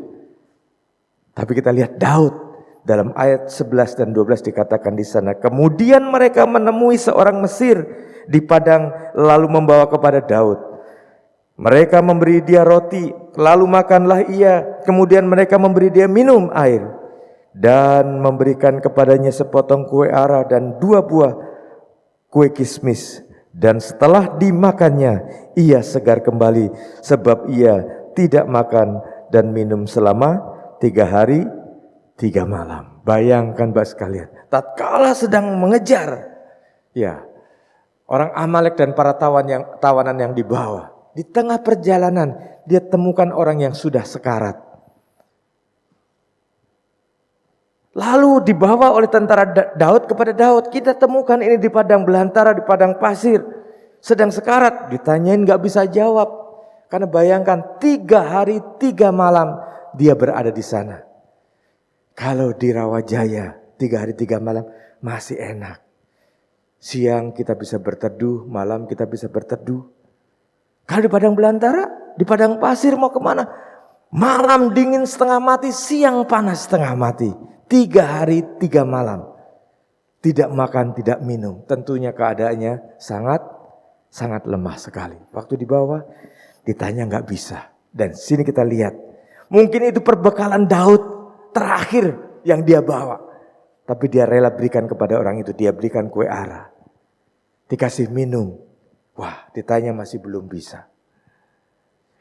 Tapi kita lihat Daud dalam ayat 11 dan 12 dikatakan di sana, kemudian mereka menemui seorang Mesir di padang lalu membawa kepada Daud. Mereka memberi dia roti, lalu makanlah ia, kemudian mereka memberi dia minum air dan memberikan kepadanya sepotong kue ara dan 2 buah kue kismis. Dan setelah dimakannya, ia segar kembali sebab ia tidak makan dan minum selama 3 hari 3 malam. Bayangkan Bapak sekalian, tatkala sedang mengejar, ya orang Amalek dan para tawanan yang dibawa, di tengah perjalanan dia temukan orang yang sudah sekarat. Lalu dibawa oleh tentara Daud kepada Daud. Kita temukan ini di padang belantara, di padang pasir. Sedang sekarat, ditanyain gak bisa jawab. Karena bayangkan 3 hari 3 malam dia berada di sana. Kalau di Rawajaya 3 hari 3 malam masih enak. Siang kita bisa berteduh, malam kita bisa berteduh. Kalau di padang belantara, di padang pasir mau kemana? Malam dingin setengah mati, siang panas setengah mati. 3 hari 3 malam. Tidak makan, tidak minum. Tentunya keadaannya sangat lemah sekali. Waktu di bawah ditanya nggak bisa. Dan sini kita lihat. Mungkin itu perbekalan Daud terakhir yang dia bawa. Tapi dia rela berikan kepada orang itu. Dia berikan kue ara. Dikasih minum. Wah, ditanya masih belum bisa.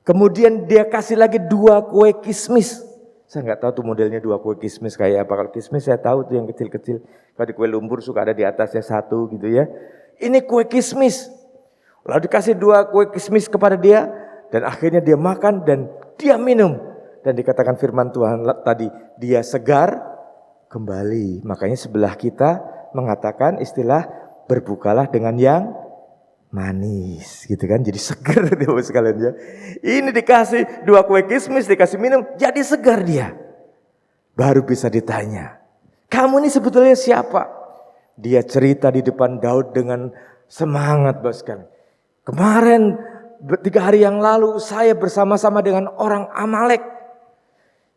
Kemudian dia kasih lagi 2 kue kismis. Saya nggak tahu tuh modelnya 2 kue kismis kayak apa. Kalau kismis saya tahu tuh yang kecil-kecil. Kalau di kue lumpur suka ada di atasnya 1 gitu ya. Ini kue kismis. Lalu dikasih 2 kue kismis kepada dia. Dan akhirnya dia makan dan dia minum. Dan dikatakan firman Tuhan tadi, dia segar kembali. Makanya sebelah kita mengatakan istilah berbukalah dengan yang manis gitu kan. Jadi segar dia sekalian ya. Ini dikasih 2 kue kismis, dikasih minum, jadi segar dia. Baru bisa ditanya, kamu ini sebetulnya siapa? Dia cerita di depan Daud dengan semangat bos sekalian. Kemarin 3 hari yang lalu saya bersama-sama dengan orang Amalek.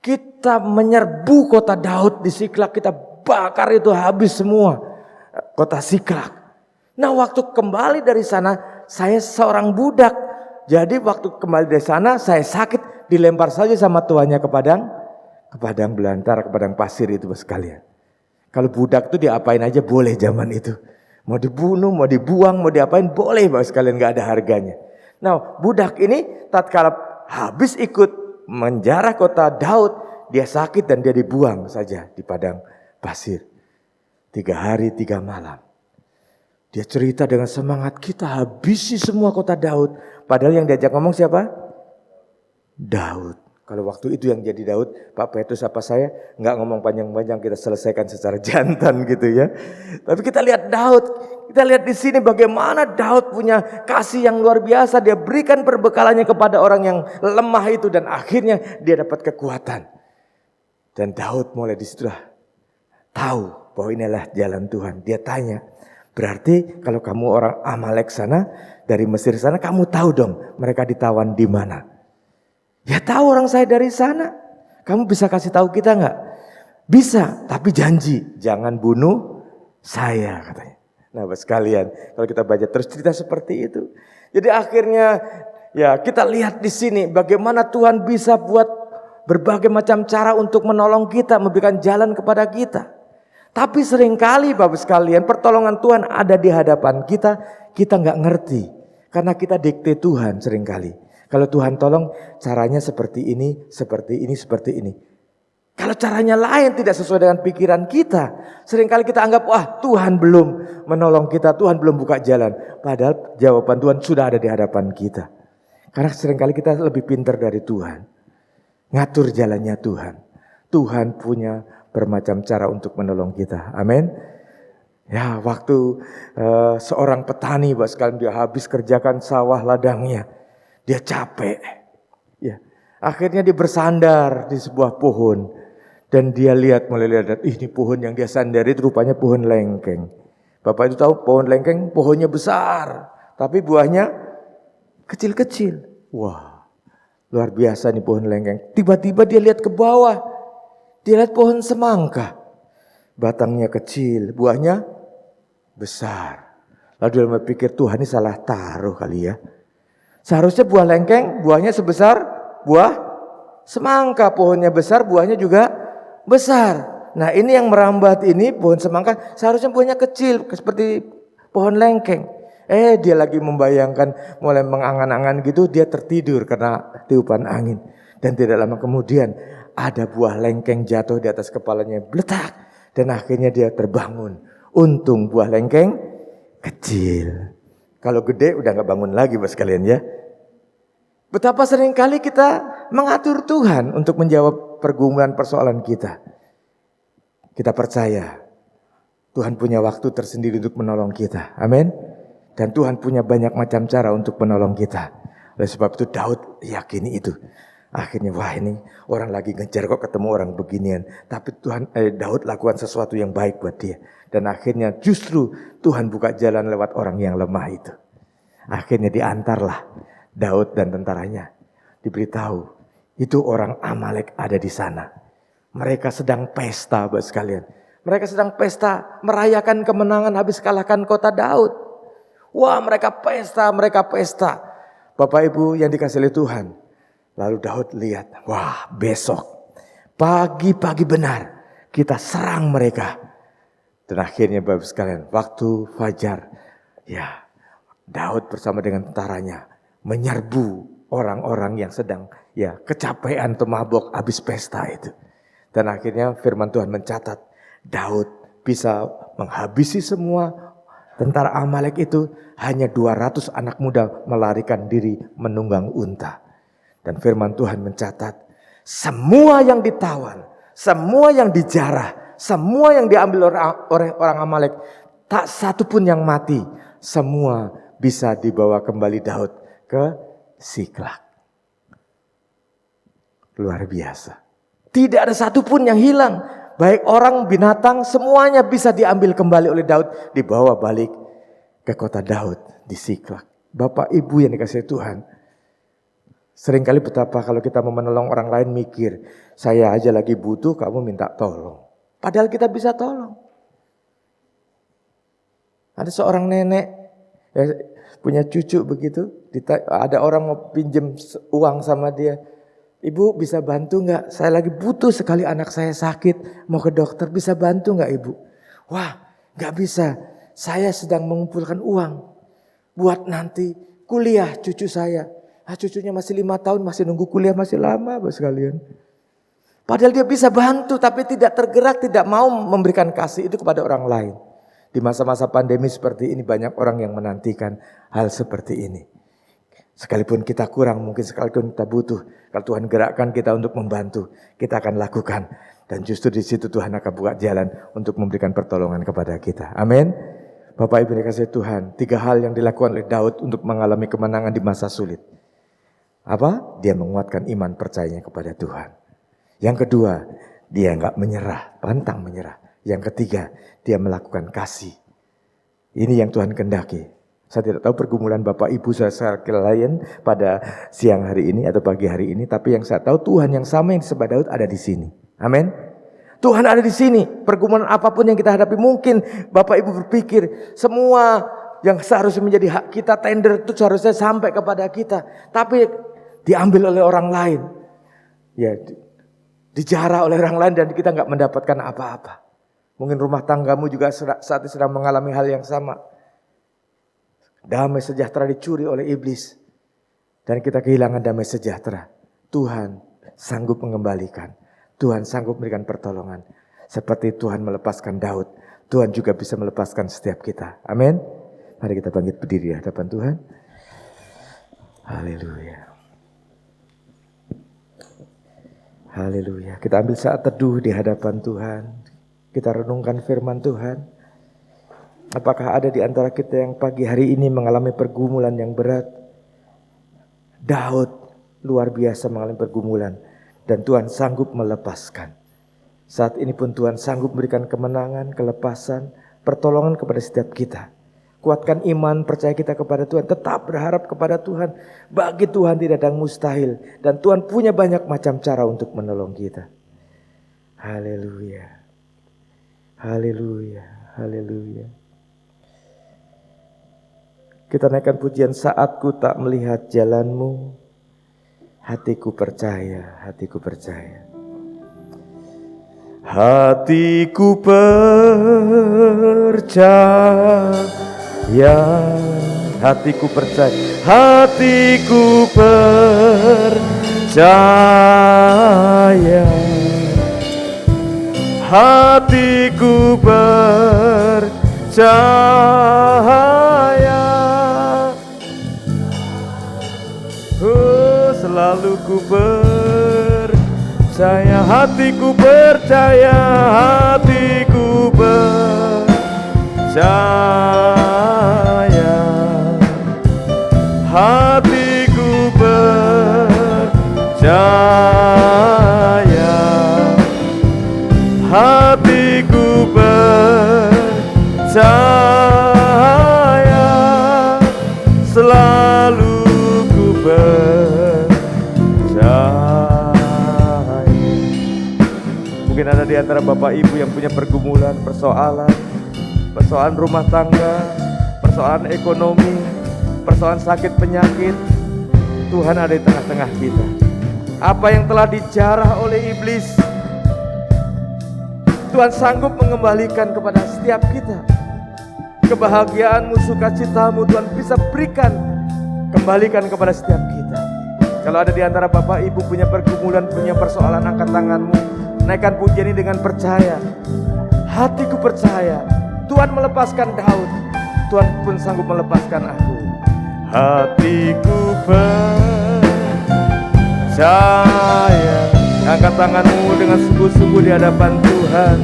Kita menyerbu kota Daud di Siklak, kita bakar itu habis semua kota Siklak. Nah waktu kembali dari sana saya seorang budak. Jadi waktu kembali dari sana saya sakit, dilempar saja sama tuannya ke padang belantara, ke padang pasir itu sekalian. Kalau budak itu diapain aja boleh zaman itu. Mau dibunuh, mau dibuang, mau diapain boleh Bapak sekalian, gak ada harganya. Nah budak ini tatkala habis ikut menjarah kota Daud, dia sakit dan dia dibuang saja di padang pasir. 3 hari 3 malam. Dia cerita dengan semangat, kita habisi semua kota Daud. Padahal yang diajak ngomong siapa? Daud. Kalau waktu itu yang jadi Daud, Pak Petrus apa saya, nggak ngomong panjang-panjang, kita selesaikan secara jantan gitu ya. Tapi kita lihat Daud, kita lihat di sini bagaimana Daud punya kasih yang luar biasa. Dia berikan perbekalannya kepada orang yang lemah itu dan akhirnya dia dapat kekuatan. Dan Daud mulai disitulah tahu bahwa inilah jalan Tuhan. Dia tanya, berarti kalau kamu orang Amalek sana, dari Mesir sana, kamu tahu dong mereka ditawan di mana? Ya tahu orang saya dari sana. Kamu bisa kasih tahu kita nggak? Bisa, tapi janji jangan bunuh saya katanya. Nah, Bapak sekalian, kalau kita baca terus cerita seperti itu. Jadi akhirnya ya kita lihat di sini bagaimana Tuhan bisa buat berbagai macam cara untuk menolong kita, memberikan jalan kepada kita. Tapi seringkali Bapak sekalian, pertolongan Tuhan ada di hadapan kita, kita nggak ngerti. Karena kita dikte Tuhan seringkali. Kalau Tuhan tolong caranya seperti ini, seperti ini, seperti ini. Kalau caranya lain tidak sesuai dengan pikiran kita, seringkali kita anggap, wah Tuhan belum menolong kita, Tuhan belum buka jalan. Padahal jawaban Tuhan sudah ada di hadapan kita. Karena seringkali kita lebih pintar dari Tuhan. Ngatur jalannya Tuhan. Tuhan punya bermacam cara untuk menolong kita. Amin. Ya, waktu seorang petani, Bapak sekalian, dia habis kerjakan sawah ladangnya. Dia capek. Ya, akhirnya dia bersandar di sebuah pohon. Dan dia mulai lihat, ini pohon yang dia sandari itu rupanya pohon lengkeng. Bapak itu tahu pohon lengkeng, pohonnya besar. Tapi buahnya kecil-kecil. Wah, luar biasa nih pohon lengkeng. Tiba-tiba dia lihat ke bawah. Dia lihat pohon semangka. Batangnya kecil, buahnya besar. Lalu dia berpikir, Tuhan ini salah taruh kali ya. Seharusnya buah lengkeng, buahnya sebesar buah semangka. Pohonnya besar, buahnya juga besar. Nah ini yang merambat ini, pohon semangka, seharusnya buahnya kecil, seperti pohon lengkeng. Dia lagi membayangkan, mulai mengangan-angan gitu, dia tertidur karena tiupan angin. Dan tidak lama kemudian, ada buah lengkeng jatuh di atas kepalanya, beletak. Dan akhirnya dia terbangun. Untung buah lengkeng kecil. Kalau gede udah gak bangun lagi Bapak sekalian ya. Betapa seringkali kita mengatur Tuhan untuk menjawab pergumulan persoalan kita. Kita percaya Tuhan punya waktu tersendiri untuk menolong kita. Amin. Dan Tuhan punya banyak macam cara untuk menolong kita. Oleh sebab itu Daud yakini itu. Akhirnya wah ini orang lagi ngejar kok ketemu orang beginian. Tapi Daud lakukan sesuatu yang baik buat dia. Dan akhirnya justru Tuhan buka jalan lewat orang yang lemah itu. Akhirnya diantarlah Daud dan tentaranya. Diberitahu itu orang Amalek ada di sana. Mereka sedang pesta buat sekalian. Mereka sedang pesta merayakan kemenangan habis kalahkan kota Daud. Wah mereka pesta. Bapak Ibu yang dikasihi oleh Tuhan. Lalu Daud lihat, wah besok pagi-pagi benar kita serang mereka. Dan akhirnya Bapak sekalian, waktu fajar, ya Daud bersama dengan tentaranya menyerbu orang-orang yang sedang kecapean atau mabok habis pesta itu. Dan akhirnya firman Tuhan mencatat, Daud bisa menghabisi semua tentara Amalek itu, hanya 200 anak muda melarikan diri menunggang unta. Dan firman Tuhan mencatat, semua yang ditawan, semua yang dijarah, semua yang diambil oleh orang Amalek, tak satu pun yang mati. Semua bisa dibawa kembali Daud ke Siklag. Luar biasa. Tidak ada satu pun yang hilang. Baik orang, binatang, semuanya bisa diambil kembali oleh Daud. Dibawa balik ke kota Daud di Siklag. Bapak Ibu yang dikasihi Tuhan. Seringkali betapa kalau kita mau menolong orang lain mikir, saya aja lagi butuh, kamu minta tolong. Padahal kita bisa tolong. Ada seorang nenek punya cucu begitu, ada orang mau pinjem uang sama dia. Ibu bisa bantu gak? Saya lagi butuh sekali, anak saya sakit, mau ke dokter, bisa bantu gak ibu? Wah gak bisa, saya sedang mengumpulkan uang buat nanti kuliah cucu saya. Cucunya masih 5 tahun, masih nunggu kuliah, masih lama Bapak sekalian. Padahal dia bisa bantu tapi tidak tergerak, tidak mau memberikan kasih itu kepada orang lain. Di masa-masa pandemi seperti ini banyak orang yang menantikan hal seperti ini. Sekalipun kita kurang, mungkin sekalipun kita butuh, kalau Tuhan gerakkan kita untuk membantu, kita akan lakukan. Dan justru di situ Tuhan akan buka jalan untuk memberikan pertolongan kepada kita. Amin. Bapak Ibu dikasihi Tuhan, 3 hal yang dilakukan oleh Daud untuk mengalami kemenangan di masa sulit. Apa? Dia menguatkan iman percayanya kepada Tuhan. Yang kedua, dia enggak menyerah, pantang menyerah. Yang ketiga, dia melakukan kasih. Ini yang Tuhan kehendaki. Saya tidak tahu pergumulan Bapak Ibu sekalian pada siang hari ini atau pagi hari ini, tapi yang saya tahu Tuhan yang sama yang disebut Daud ada di sini. Amin. Tuhan ada di sini. Pergumulan apapun yang kita hadapi, mungkin Bapak Ibu berpikir semua yang seharusnya menjadi hak kita, tender itu seharusnya sampai kepada kita, tapi diambil oleh orang lain. Ya, dijarah oleh orang lain dan kita enggak mendapatkan apa-apa. Mungkin rumah tanggamu juga saat ini sedang mengalami hal yang sama. Damai sejahtera dicuri oleh iblis. Dan kita kehilangan damai sejahtera. Tuhan sanggup mengembalikan. Tuhan sanggup memberikan pertolongan. Seperti Tuhan melepaskan Daud, Tuhan juga bisa melepaskan setiap kita. Amin. Mari kita bangkit berdiri di hadapan Tuhan. Haleluya. Haleluya. Kita ambil saat teduh di hadapan Tuhan. Kita renungkan firman Tuhan. Apakah ada di antara kita yang pagi hari ini mengalami pergumulan yang berat? Daud luar biasa mengalami pergumulan. Dan Tuhan sanggup melepaskan. Saat ini pun Tuhan sanggup memberikan kemenangan, kelepasan, pertolongan kepada setiap kita. Kuatkan iman, percaya kita kepada Tuhan. Tetap berharap kepada Tuhan. Bagi Tuhan tidak ada yang mustahil. Dan Tuhan punya banyak macam cara untuk menolong kita. Haleluya. Haleluya. Haleluya. Kita naikkan pujian saat ku tak melihat jalanmu. Hatiku percaya, hatiku percaya. Hatiku percaya, hatiku percaya, hatiku percaya, hatiku percaya, selalu ku percaya, hatiku percaya, hatiku percaya, hatiku percaya. percaya, selalu ku percaya. Mungkin ada di antara Bapak Ibu yang punya pergumulan, persoalan rumah tangga, persoalan ekonomi, persoalan sakit penyakit. Tuhan ada di tengah-tengah kita. Apa yang telah dijarah oleh iblis, Tuhan sanggup mengembalikan kepada setiap kita. Kebahagiaanmu, sukacitamu Tuhan bisa berikan, kembalikan kepada setiap kita. Kalau ada di antara Bapak Ibu punya pergumulan, punya persoalan, angkat tanganmu, naikkan pujian ini dengan percaya. Hatiku percaya, Tuhan melepaskan Daud, Tuhan pun sanggup melepaskan aku. Hatiku percaya. Angkat tanganmu dengan sungguh-sungguh di hadapan Tuhan.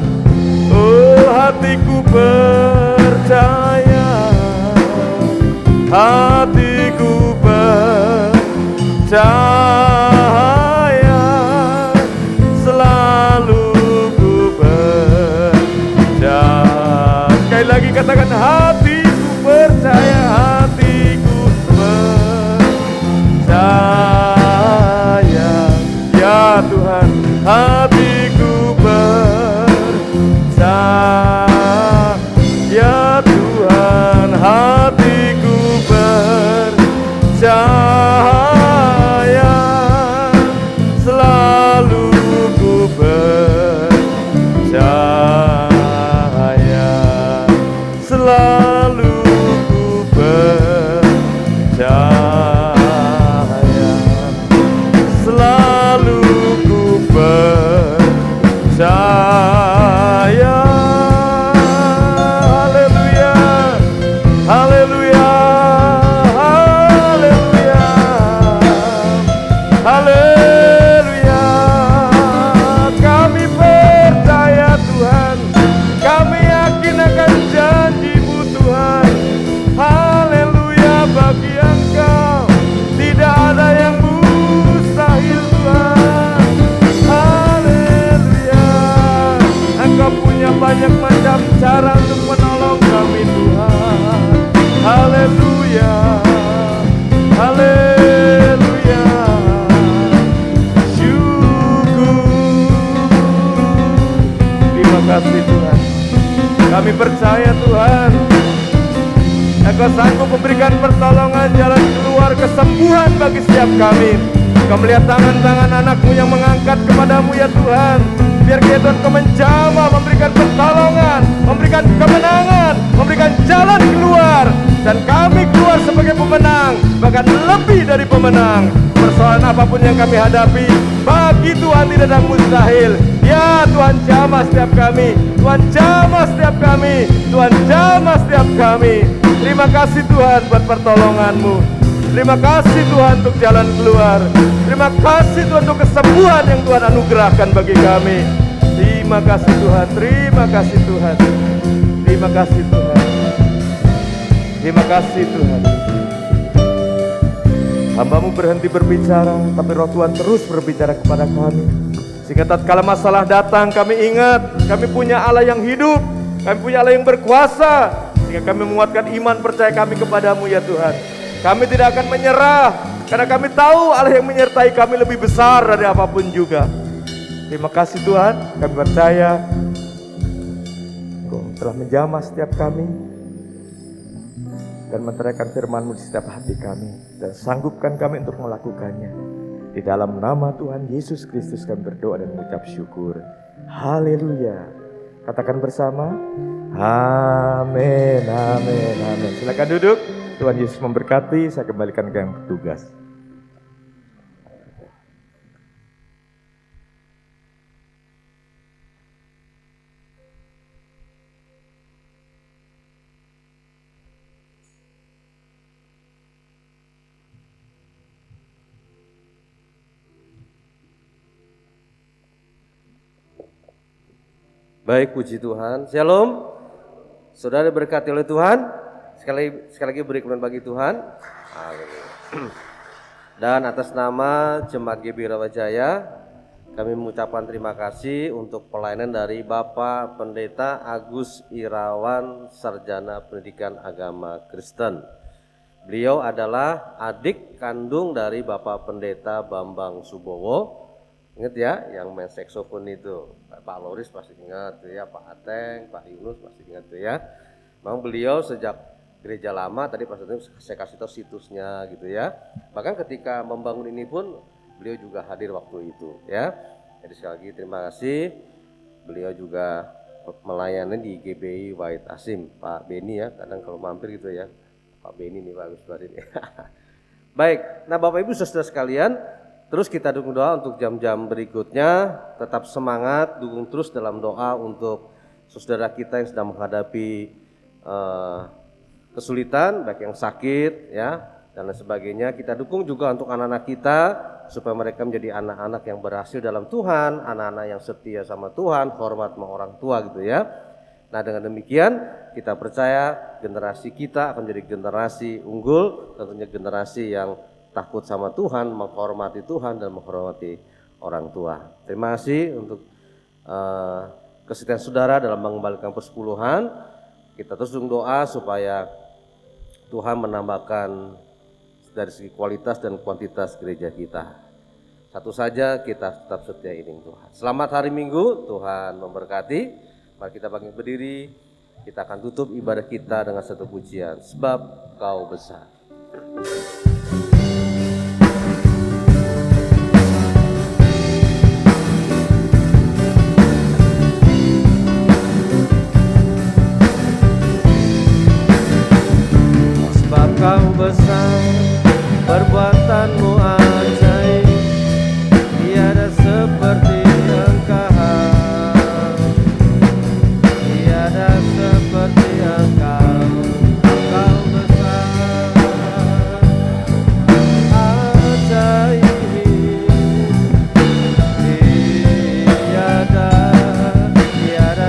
Oh, hatiku percaya, hatiku percaya, selalu ku percaya. Sekali lagi katakan, hatiku percaya, hatiku percaya. Ya Tuhan, hatiku percaya. Ya Tuhan, hatiku percaya, selalu ku percaya, selalu ku percaya, selalu ku percaya. Haleluya, haleluya, haleluya, haleluya. Kami percaya Tuhan, kami yakin akan janji-Mu Tuhan. Haleluya, bagi Engkau tidak ada yang mustahil Tuhan. Haleluya, Engkau punya banyak macam cara untuk menolong kami Tuhan. Haleluya, haleluya. Syukur. Terima kasih Tuhan. Kami percaya Tuhan, Engkau sanggup memberikan pertolongan, jalan keluar, kesembuhan bagi setiap kami. Kau melihat tangan-tangan anak-Mu yang mengangkat kepadamu ya Tuhan. Biar Tuhan Kau menjamah, memberikan pertolongan, memberikan kemenangan, memberikan jalan keluar. Dan kami keluar sebagai pemenang, bahkan lebih dari pemenang. Persoalan apapun yang kami hadapi, bagi Tuhan tidak ada mustahil. Ya Tuhan, jamah setiap kami, Tuhan jamah setiap kami, Tuhan jamah setiap kami. Terima kasih Tuhan buat pertolongan-Mu. Terima kasih Tuhan untuk jalan keluar. Terima kasih Tuhan untuk kesembuhan yang Tuhan anugerahkan bagi kami. Terima kasih Tuhan, terima kasih Tuhan. Terima kasih Tuhan. Terima kasih Tuhan. Hamba-Mu berhenti berbicara, tapi Roh Tuhan terus berbicara kepada kami. Sehingga tatkala masalah datang, kami ingat kami punya Allah yang hidup, kami punya Allah yang berkuasa. Sehingga kami menguatkan iman percaya kami kepadamu ya Tuhan. Kami tidak akan menyerah, karena kami tahu Allah yang menyertai kami lebih besar dari apapun juga. Terima kasih Tuhan, kami percaya Engkau telah menjamah setiap kami dan menteraikan firman-Mu di setiap hati kami, dan sanggupkan kami untuk melakukannya. Di dalam nama Tuhan Yesus Kristus kami berdoa dan mengucap syukur. Haleluya. Katakan bersama, amin, amin, amin. Silakan duduk. Tuhan Yesus memberkati. Saya kembalikan ke yang bertugas. Baik, puji Tuhan. Shalom. Saudara diberkati oleh Tuhan. Sekali lagi beri kemuliaan bagi Tuhan. Haleluya. Dan atas nama Jemaat GB Rawajaya, kami mengucapkan terima kasih untuk pelayanan dari Bapak Pendeta Agus Irawan, Sarjana Pendidikan Agama Kristen. Beliau adalah adik kandung dari Bapak Pendeta Bambang Subowo. Ingat ya, yang main saksofon itu. Pak Loris pasti ingat tuh ya, Pak Ateng, Pak Yunus pasti ingat tuh ya. Memang beliau sejak gereja lama, tadi pas itu saya kasih tahu situsnya gitu ya. Bahkan ketika membangun ini pun beliau juga hadir waktu itu ya. Jadi sekali lagi terima kasih. Beliau juga melayani di GBI Wahid Asim, Pak Beni ya, kadang kalau mampir gitu ya. Pak Beni nih bagus banget ini. Baik, nah Bapak Ibu Saudara sekalian, terus kita dukung doa untuk jam-jam berikutnya. Tetap semangat, dukung terus dalam doa untuk saudara kita yang sedang menghadapi kesulitan, baik yang sakit ya dan lain sebagainya. Kita dukung juga untuk anak-anak kita supaya mereka menjadi anak-anak yang berhasil dalam Tuhan, anak-anak yang setia sama Tuhan, hormat sama orang tua gitu ya. Nah dengan demikian kita percaya generasi kita akan menjadi generasi unggul, tentunya generasi yang takut sama Tuhan, menghormati Tuhan dan menghormati orang tua. Terima kasih untuk kesetiaan saudara dalam mengembalikan persepuluhan. Kita terus doa supaya Tuhan menambahkan dari segi kualitas dan kuantitas gereja kita. Satu saja, kita tetap setia iring Tuhan. Selamat hari Minggu, Tuhan memberkati. Mari kita bangkit berdiri, kita akan tutup ibadah kita dengan satu pujian, sebab Kau besar. Sebab Kau besar, perbuatanmu ajaib, tiada seperti Engkau, tiada seperti Engkau. Kau besar, ajaib, tiada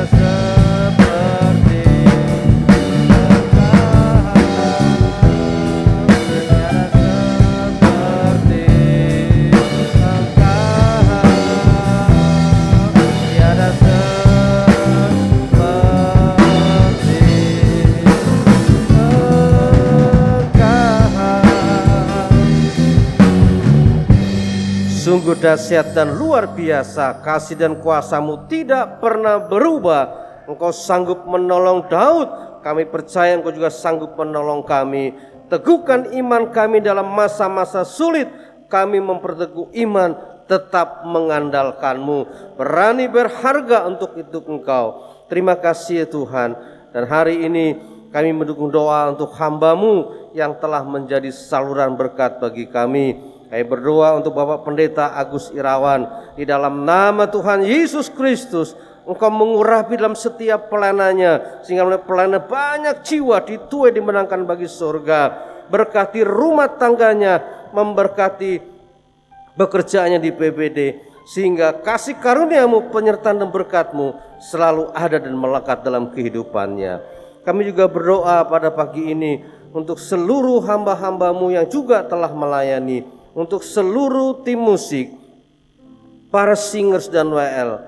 seperti Sungguh dahsyat dan luar biasa, kasih dan kuasa-Mu tidak pernah berubah. Engkau sanggup menolong Daud, kami percaya Engkau juga sanggup menolong kami. Teguhkan iman kami dalam masa-masa sulit, kami memperteguh iman, tetap mengandalkan-Mu. Berani berharga untuk itu Engkau. Terima kasih ya Tuhan. Dan hari ini kami mendukung doa untuk hamba-Mu yang telah menjadi saluran berkat bagi kami. Kami berdoa untuk Bapak Pendeta Agus Irawan. Di dalam nama Tuhan Yesus Kristus, Engkau mengurapi dalam setiap pelayanannya, sehingga oleh pelayanan banyak jiwa dituai dimenangkan bagi surga. Berkati rumah tangganya, memberkati pekerjaannya di PBD, sehingga kasih karunia-Mu, penyertaan dan berkat-Mu selalu ada dan melekat dalam kehidupannya. Kami juga berdoa pada pagi ini untuk seluruh hamba-hamba-Mu yang juga telah melayani, untuk seluruh tim musik, para singers dan WL,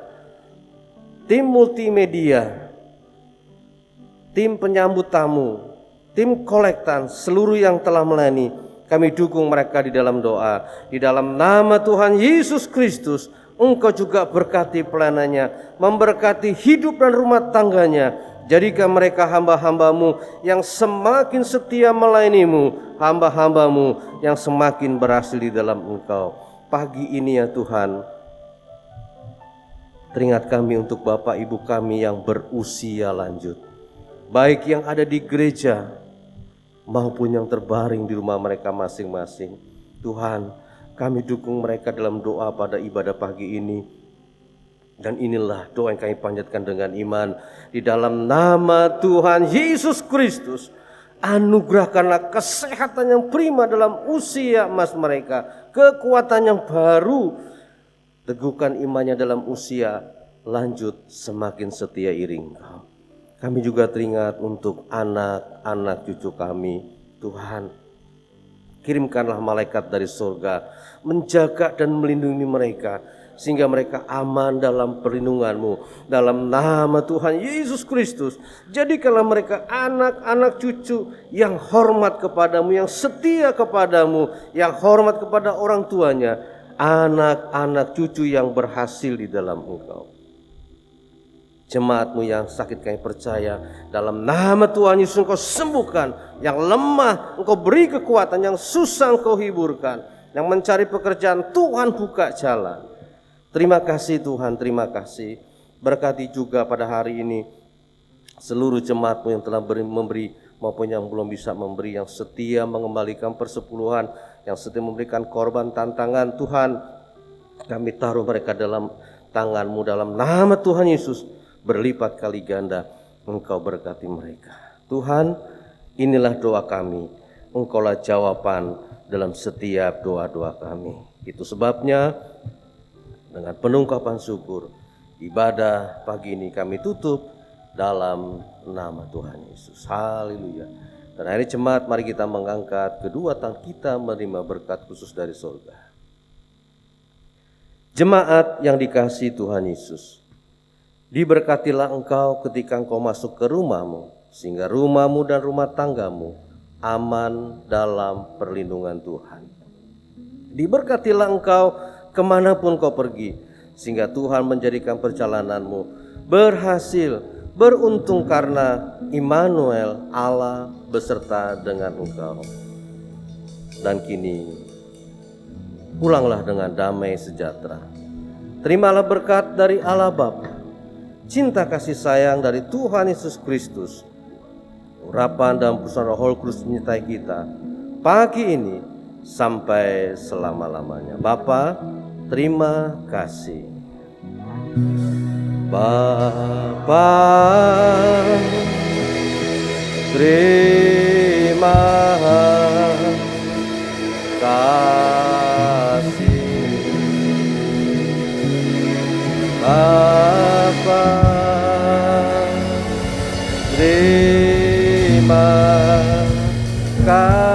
tim multimedia, tim penyambut tamu, tim kolektan, seluruh yang telah melayani, kami dukung mereka di dalam doa. Di dalam nama Tuhan Yesus Kristus, Engkau juga berkati pelayanannya, memberkati hidup dan rumah tangganya. Jadikan mereka hamba-hamba-Mu yang semakin setia melayani-Mu, hamba-hamba-Mu yang semakin berhasil di dalam Engkau. Pagi ini ya Tuhan, teringat kami untuk Bapak Ibu kami yang berusia lanjut, baik yang ada di gereja maupun yang terbaring di rumah mereka masing-masing. Tuhan, kami dukung mereka dalam doa pada ibadah pagi ini. Dan inilah doa yang kami panjatkan dengan iman. Di dalam nama Tuhan Yesus Kristus, anugerahkanlah kesehatan yang prima dalam usia emas mereka, kekuatan yang baru, teguhkan imannya dalam usia lanjut, semakin setia iring Kau. Kami juga teringat untuk anak-anak cucu kami. Tuhan, kirimkanlah malaikat dari surga, menjaga dan melindungi mereka, sehingga mereka aman dalam perlindungan-Mu. Dalam nama Tuhan Yesus Kristus, jadikanlah mereka anak-anak cucu yang hormat kepadamu, yang setia kepadamu, yang hormat kepada orang tuanya, anak-anak cucu yang berhasil di dalam Engkau. Jemaat-Mu yang sakit kami percaya, dalam nama Tuhan Yesus Engkau sembuhkan. Yang lemah Engkau beri kekuatan, yang susah Engkau hiburkan, yang mencari pekerjaan Tuhan buka jalan. Terima kasih Tuhan, terima kasih. Berkati juga pada hari ini seluruh jemaat-Mu yang telah memberi maupun yang belum bisa memberi, yang setia mengembalikan persepuluhan, yang setia memberikan korban tantangan. Tuhan, kami taruh mereka dalam tangan-Mu, dalam nama Tuhan Yesus, berlipat kali ganda Engkau berkati mereka. Tuhan, inilah doa kami, Engkaulah jawaban dalam setiap doa-doa kami. Itu sebabnya dengan penuh ungkapan syukur, ibadah pagi ini kami tutup dalam nama Tuhan Yesus. Haleluya. Dan hari jemaat, mari kita mengangkat kedua tangan kita menerima berkat khusus dari surga. Jemaat yang dikasihi Tuhan Yesus, diberkatilah engkau ketika engkau masuk ke rumahmu, sehingga rumahmu dan rumah tanggamu aman dalam perlindungan Tuhan. Diberkatilah engkau kemanapun kau pergi, sehingga Tuhan menjadikan perjalananmu berhasil, beruntung karena Immanuel, Allah beserta dengan engkau. Dan kini pulanglah dengan damai sejahtera. Terimalah berkat dari Allah Bapa, cinta kasih sayang dari Tuhan Yesus Kristus, urapan dan pusat Roh Kudus menyertai kita pagi ini sampai selama-lamanya. Bapa, terima kasih. Bapa, terima kasih. Bapa, terima kasih.